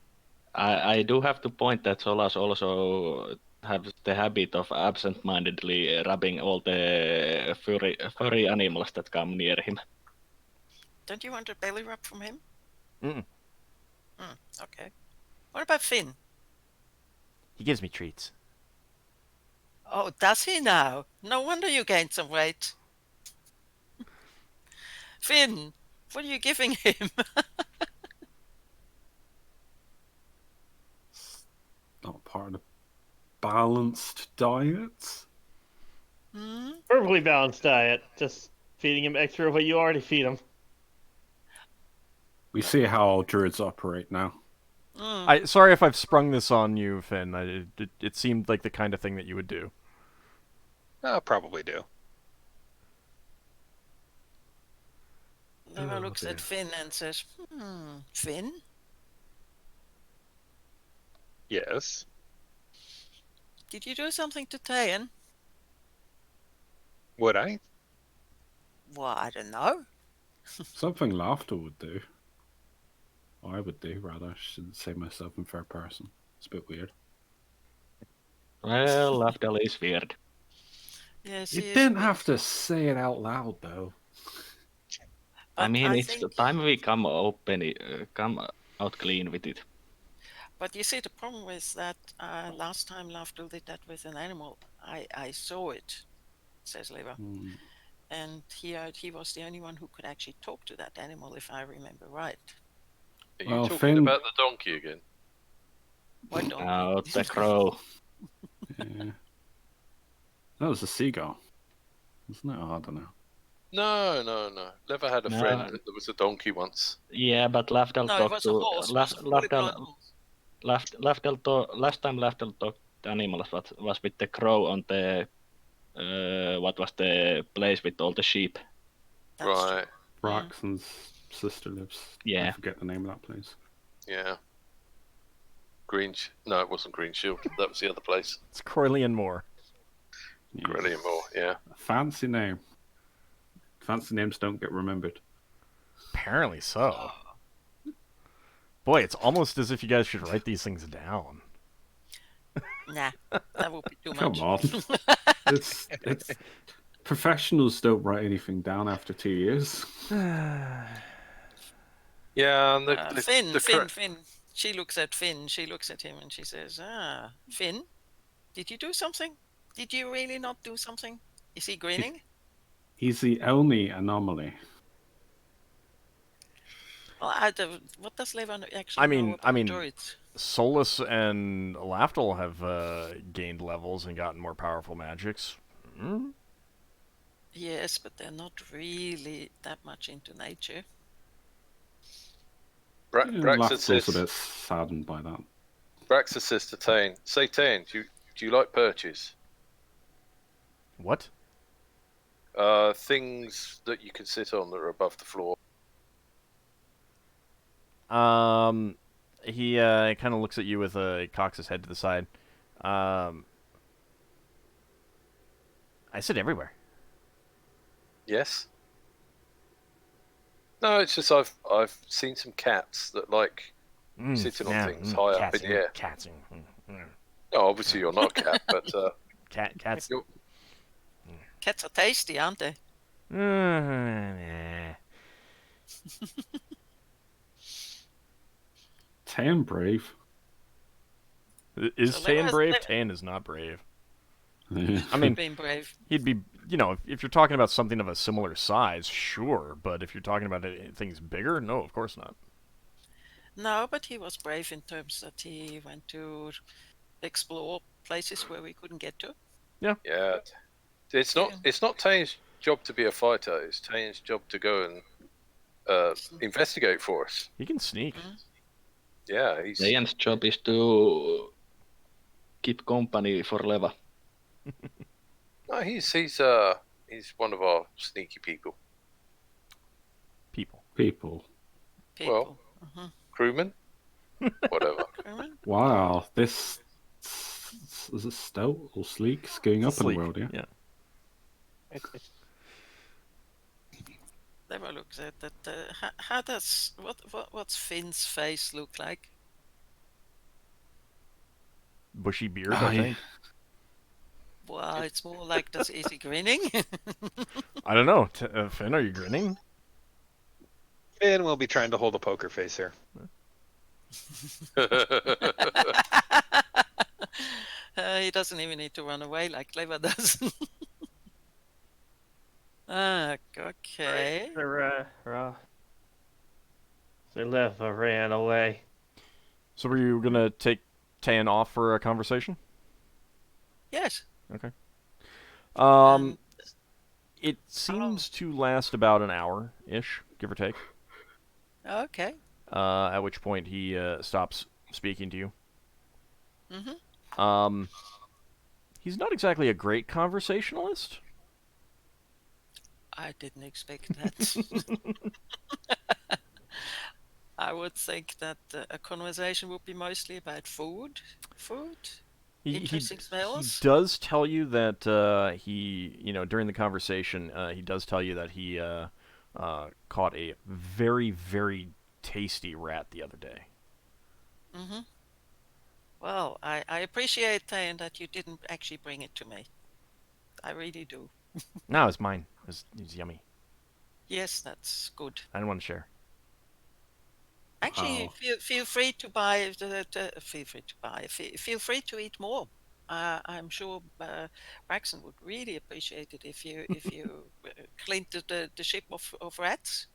I do have to point that Solas also have the habit of absent-mindedly rubbing all the furry animals that come near him. Don't you want a belly rub from him? Mm-mm. Okay. What about Finn? He gives me treats. Oh, does he now? No wonder you gained some weight. Finn, what are you giving him? Not part of the balanced diet. Perfectly balanced diet. Just feeding him extra of what you already feed him. We see how druids operate now. Sorry if I've sprung this on you, Finn. It seemed like the kind of thing that you would do. Probably do. Leva looks at Finn and says, Finn? Yes. Did you do something to Tayan? Would I? Well, I don't know. Something Lafdul would do. Or I would do, rather. I shouldn't say myself in third person. It's a bit weird. Well, Lafdul is weird. Yes, You he is didn't weird. have to say it out loud, though. I mean, it's think... the time we come out clean with it. But you see, the problem with that, last time Lafdul did that with an animal, I saw it, says Leva. And he was the only one who could actually talk to that animal, if I remember right. Are you Well, talking Finn- about the donkey again? What donkey? Oh, the crow. Yeah. That was a seagull. Wasn't it? Oh, I don't know. No. Never had a No. friend that was a donkey once. Yeah, but Lafdul No, it was a horse. Last time Lafdul talked to animals was with the crow on the what was the place with all the sheep. That's Right. true. Braxon's sister lives. Yeah. I forget the name of that place. Yeah. No, it wasn't Green Shield. That was the other place. It's Croylian Moor. Yeah. Brilliant more, yeah. Fancy name. Fancy names don't get remembered. Apparently so. Boy, it's almost as if you guys should write these things down. Nah, that would be too much. Come on. it's professionals don't write anything down after 2 years. Yeah, and Finn. She looks at Finn. She looks at him and she says, Finn, did you do something? Did you really not do something? Is he grinning? He's the only anomaly. Well, what does Levan actually know about druids? Solas and Lafdul have gained levels and gotten more powerful magics. Yes, but they're not really that much into nature. Braxon says, a bit saddened by that. Braxon says to Tane, say Tane, do you like perches? What? Things that you can sit on that are above the floor. He kind of looks at you with cocks his head to the side. I sit everywhere. Yes. No, it's just I've seen some cats that like sitting on things high up in the air. Cats. No, obviously you're not a cat, but Cats. Cats are tasty, aren't they? Nah. Tan brave. Is So Tan Leva's- brave? Le- Tan is not brave. Yeah. I mean, Being brave. he'd be, if you're talking about something of a similar size, sure. But if you're talking about things bigger, no, of course not. No, but he was brave in terms that he went to explore places where we couldn't get to. yeah, it's not Tane's job to be a fighter. It's Tane's job to go and investigate for us. He can sneak. Yeah, he's. Leon's job is to keep company for Leva. No, he's one of our sneaky people. People. Well, crewman, whatever. Crewman? Wow, this is a stout or sleek. It's going up in the world, yeah. Never looked at that. How does what's Finn's face look like? Bushy beard, I think. Well, it's more like is he grinning? I don't know. Finn, are you grinning? Finn will be trying to hold a poker face here. He doesn't even need to run away like Leva does. Okay. So Leva ran away. So were you gonna take Tan off for a conversation? Yes. Okay. It seems to last about an hour-ish, give or take. Okay. At which point he stops speaking to you. He's not exactly a great conversationalist. I didn't expect that. I would think that a conversation would be mostly about food. Interesting smells. He does tell you that during the conversation, he does tell you that he caught a very, very tasty rat the other day. Well, I appreciate, Thayan, that you didn't actually bring it to me. I really do. No, it's mine. It's yummy. Yes, that's good. I didn't want to share. Actually, feel free to buy. Feel free to eat more. I'm sure Braxon would really appreciate it if you cleaned the ship of rats.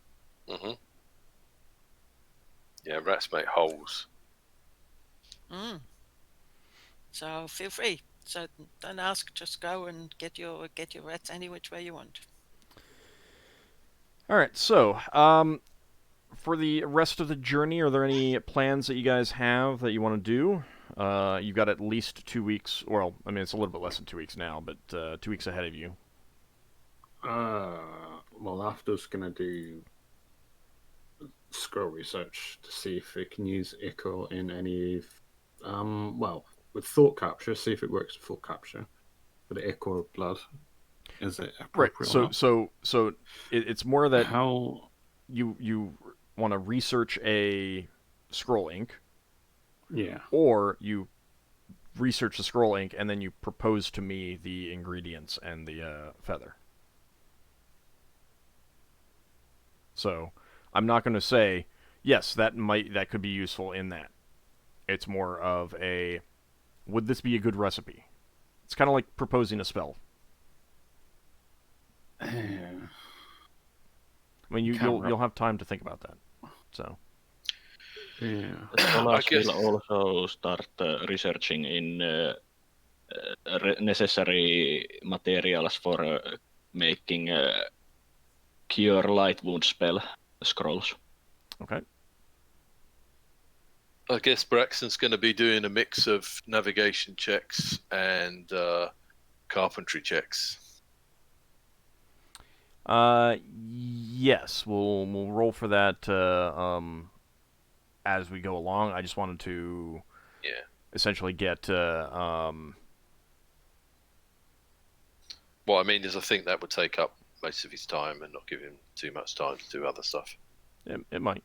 Yeah, rats make holes. So feel free. So don't ask. Just go and get your rats any which way you want. All right. So, for the rest of the journey, are there any plans that you guys have that you want to do? You've got at least 2 weeks. Well, I mean, it's a little bit less than 2 weeks now, but 2 weeks ahead of you. Well, After's gonna do scroll research to see if it can use Ichor in any, with thought capture, see if it works with thought capture. For the Ichor blood, is it appropriate? Right. So it's more that how you want to research a scroll ink. Yeah. Or you research the scroll ink and then you propose to me the ingredients and the feather. So I'm not going to say yes, that could be useful in that. It's more of a, would this be a good recipe? It's kind of like proposing a spell. I mean, you'll have time to think about that. So. Yeah. Solas will also start researching in necessary materials for making cure light wound spell scrolls. Okay. I guess Braxton's going to be doing a mix of navigation checks and carpentry checks. Yes, we'll roll for that as we go along. I just wanted to essentially get What I mean is I think that would take up most of his time and not give him too much time to do other stuff. It might.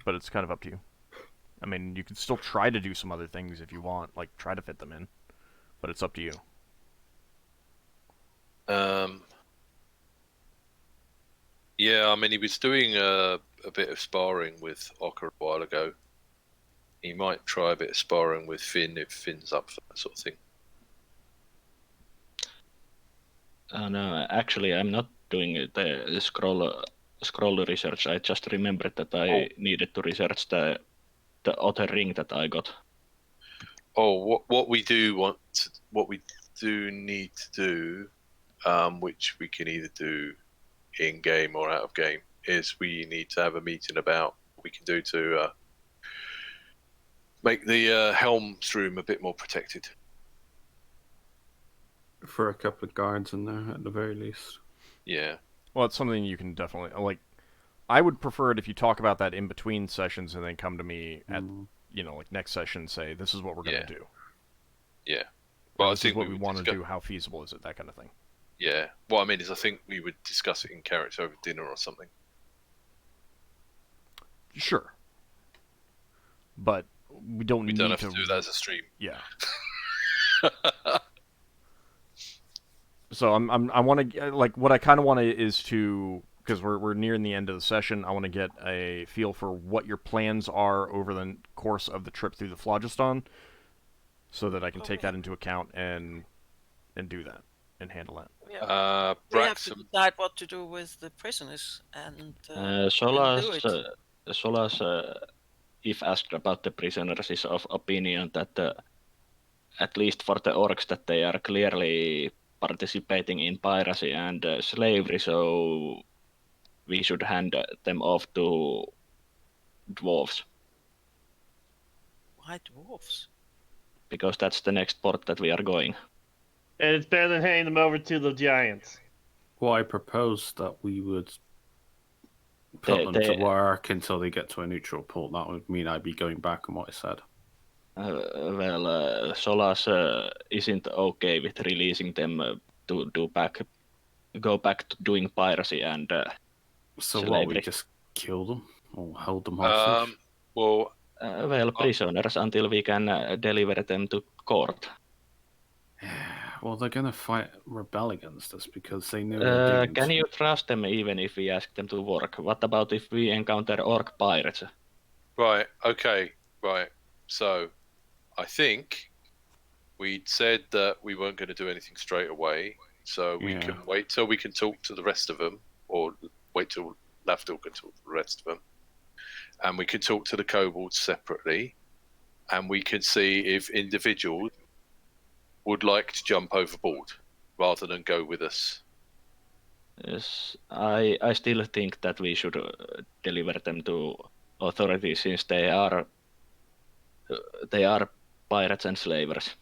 But it's kind of up to you. I mean, you can still try to do some other things if you want, like try to fit them in. But it's up to you. Yeah, I mean, he was doing a bit of sparring with Ockar a while ago. He might try a bit of sparring with Finn if Finn's up for that sort of thing. No, actually, I'm not doing the scroll research. I just remembered that I needed to research the other ring that I got. Oh, what we do need to do, which we can either do in game or out of game, is we need to have a meeting about what we can do to make the Helm's room a bit more protected. For a couple of guards in there, at the very least. Yeah. Well, it's something you can definitely like. I would prefer it if you talk about that in between sessions and then come to me at like next session and say this is what we're going to do. Yeah. Well, this is what we want to do. How feasible is it? That kind of thing. Yeah. What I mean is, I think we would discuss it in character over dinner or something. Sure. But we don't need have to do that as a stream. Yeah. So I want to like what I kind of want to is to, because we're nearing the end of the session, I want to get a feel for what your plans are over the course of the trip through the Phlogiston, so that I can take that into account and do that and handle that. Yeah. We have to decide what to do with the prisoners and Solas, if asked about the prisoners, is of opinion that at least for the orcs that they are clearly participating in piracy and slavery, so we should hand them off to dwarves. Why dwarves? Because that's the next port that we are going. And it's better than handing them over to the giants. Well, I proposed that we would put them to work until they get to a neutral port. That would mean I'd be going back on what I said. Solas isn't okay with releasing them to go back to doing piracy and so slavery. What, we just kill them or hold them hostage? Prisoners until we can deliver them to court. Well, they're going to rebel against us because they know. Can you trust them even if we ask them to work? What about if we encounter orc pirates? Right. Okay. Right. So, I think we'd said that we weren't going to do anything straight away. So we can wait till we can talk to the rest of them, or wait till Lafdul can talk to the rest of them, and we can talk to the kobolds separately, and we can see if individuals would like to jump overboard rather than go with us. Yes, I still think that we should deliver them to authorities since they are pirates and slavers.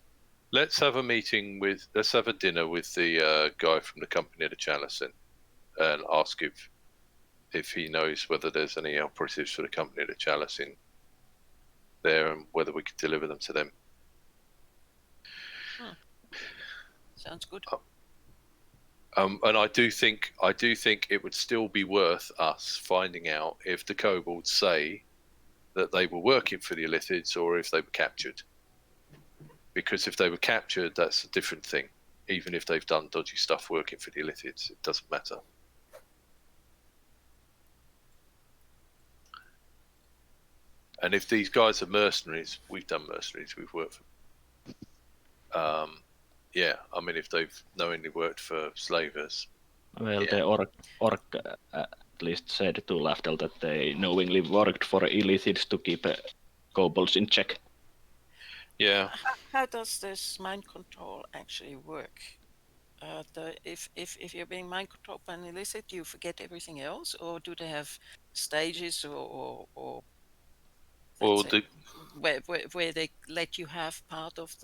Let's have a dinner with the guy from the company of the Chalice and ask if he knows whether there's any operatives for the company of the Chalice in there and whether we could deliver them to them. Sounds good. And I do think it would still be worth us finding out if the kobolds say that they were working for the Illithids or if they were captured. Because if they were captured, that's a different thing. Even if they've done dodgy stuff working for the Illithids, it doesn't matter. And if these guys are mercenaries, we've done mercenaries, we've worked for yeah, I mean, if they've knowingly worked for slavers. Well, the orc at least said to Lafdul that they knowingly worked for Illithids to keep kobolds in check. Yeah. How does this mind control actually work? If you're being mind controlled by an illicit, do you forget everything else, or do they have stages or well, where they let you have part of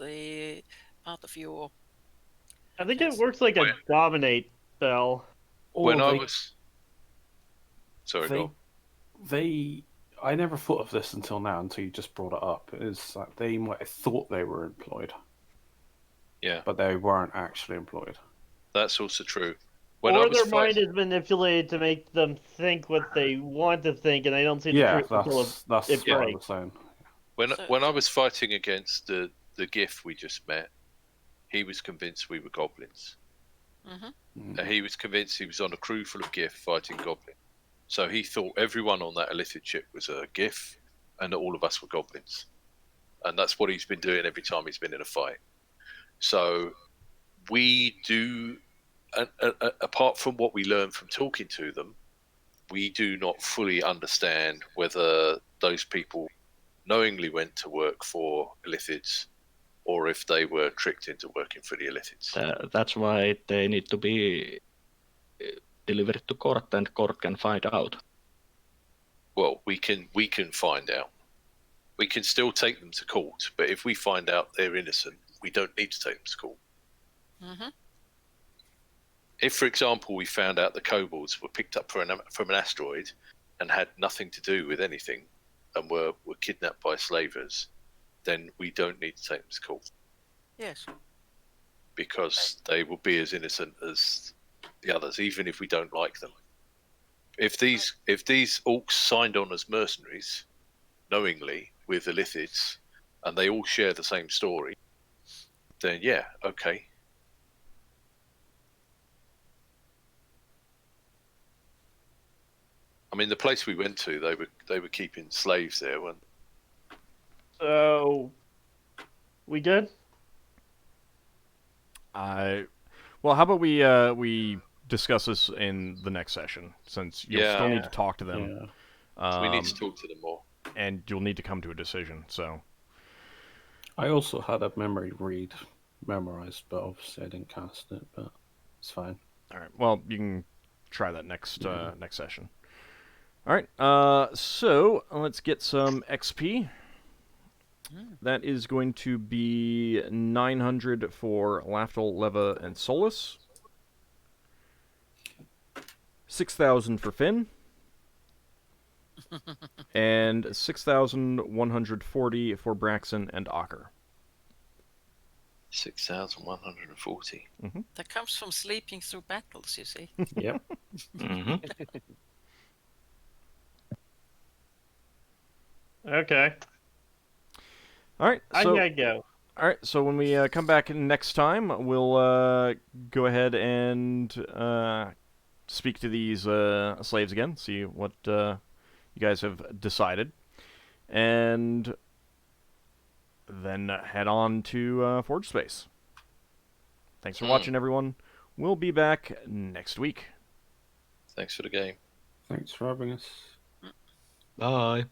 your? I think it works like a dominate spell. Sorry, I never thought of this until now, until you just brought it up. Is that they might have thought they were employed. Yeah. But they weren't actually employed. That's also true. Or their mind is manipulated to make them think what they want to think, and I don't see the truth until that's it what breaks. I was saying. When I was fighting against the GIF we just met, he was convinced we were goblins. Mm-hmm. He was convinced he was on a crew full of GIF fighting goblins. So he thought everyone on that Illithid ship was a GIF, and that all of us were goblins. And that's what he's been doing every time he's been in a fight. So we do, apart from what we learn from talking to them, we do not fully understand whether those people knowingly went to work for Illithids or if they were tricked into working for the Illithids. That's why they need to be delivered to court, and court can find out. Well, we can find out. We can still take them to court, but if we find out they're innocent, we don't need to take them to court. Mm-hmm. If, for example, we found out the kobolds were picked up from an asteroid and had nothing to do with anything and were kidnapped by slavers, then we don't need to take them to court. Yes. Because they will be as innocent as the others, even if we don't like them. If these orcs signed on as mercenaries, knowingly, with the Lithids, and they all share the same story, then yeah, okay. I mean, the place we went to, they were keeping slaves there, weren't they? So, we good? Well, how about we discuss this in the next session, since you'll still need to talk to them. Yeah. We need to talk to them more. And you'll need to come to a decision, so... I also had a memory read memorized, but obviously I didn't cast it, but it's fine. Alright, well, you can try that next session. Alright, so let's get some XP. That is going to be 900 for Lafdul, Leva, and Solas. 6,000 for Finn. And 6,140 for Braxon and Ockar. 6,140. That comes from sleeping through battles, you see. Yep. Okay. Alright, I so... gotta go. Alright, so when we come back next time, we'll go ahead and speak to these slaves again, see what you guys have decided, and then head on to Forge Space. Thanks for watching, everyone. We'll be back next week. Thanks for the game. Thanks for having us. Bye.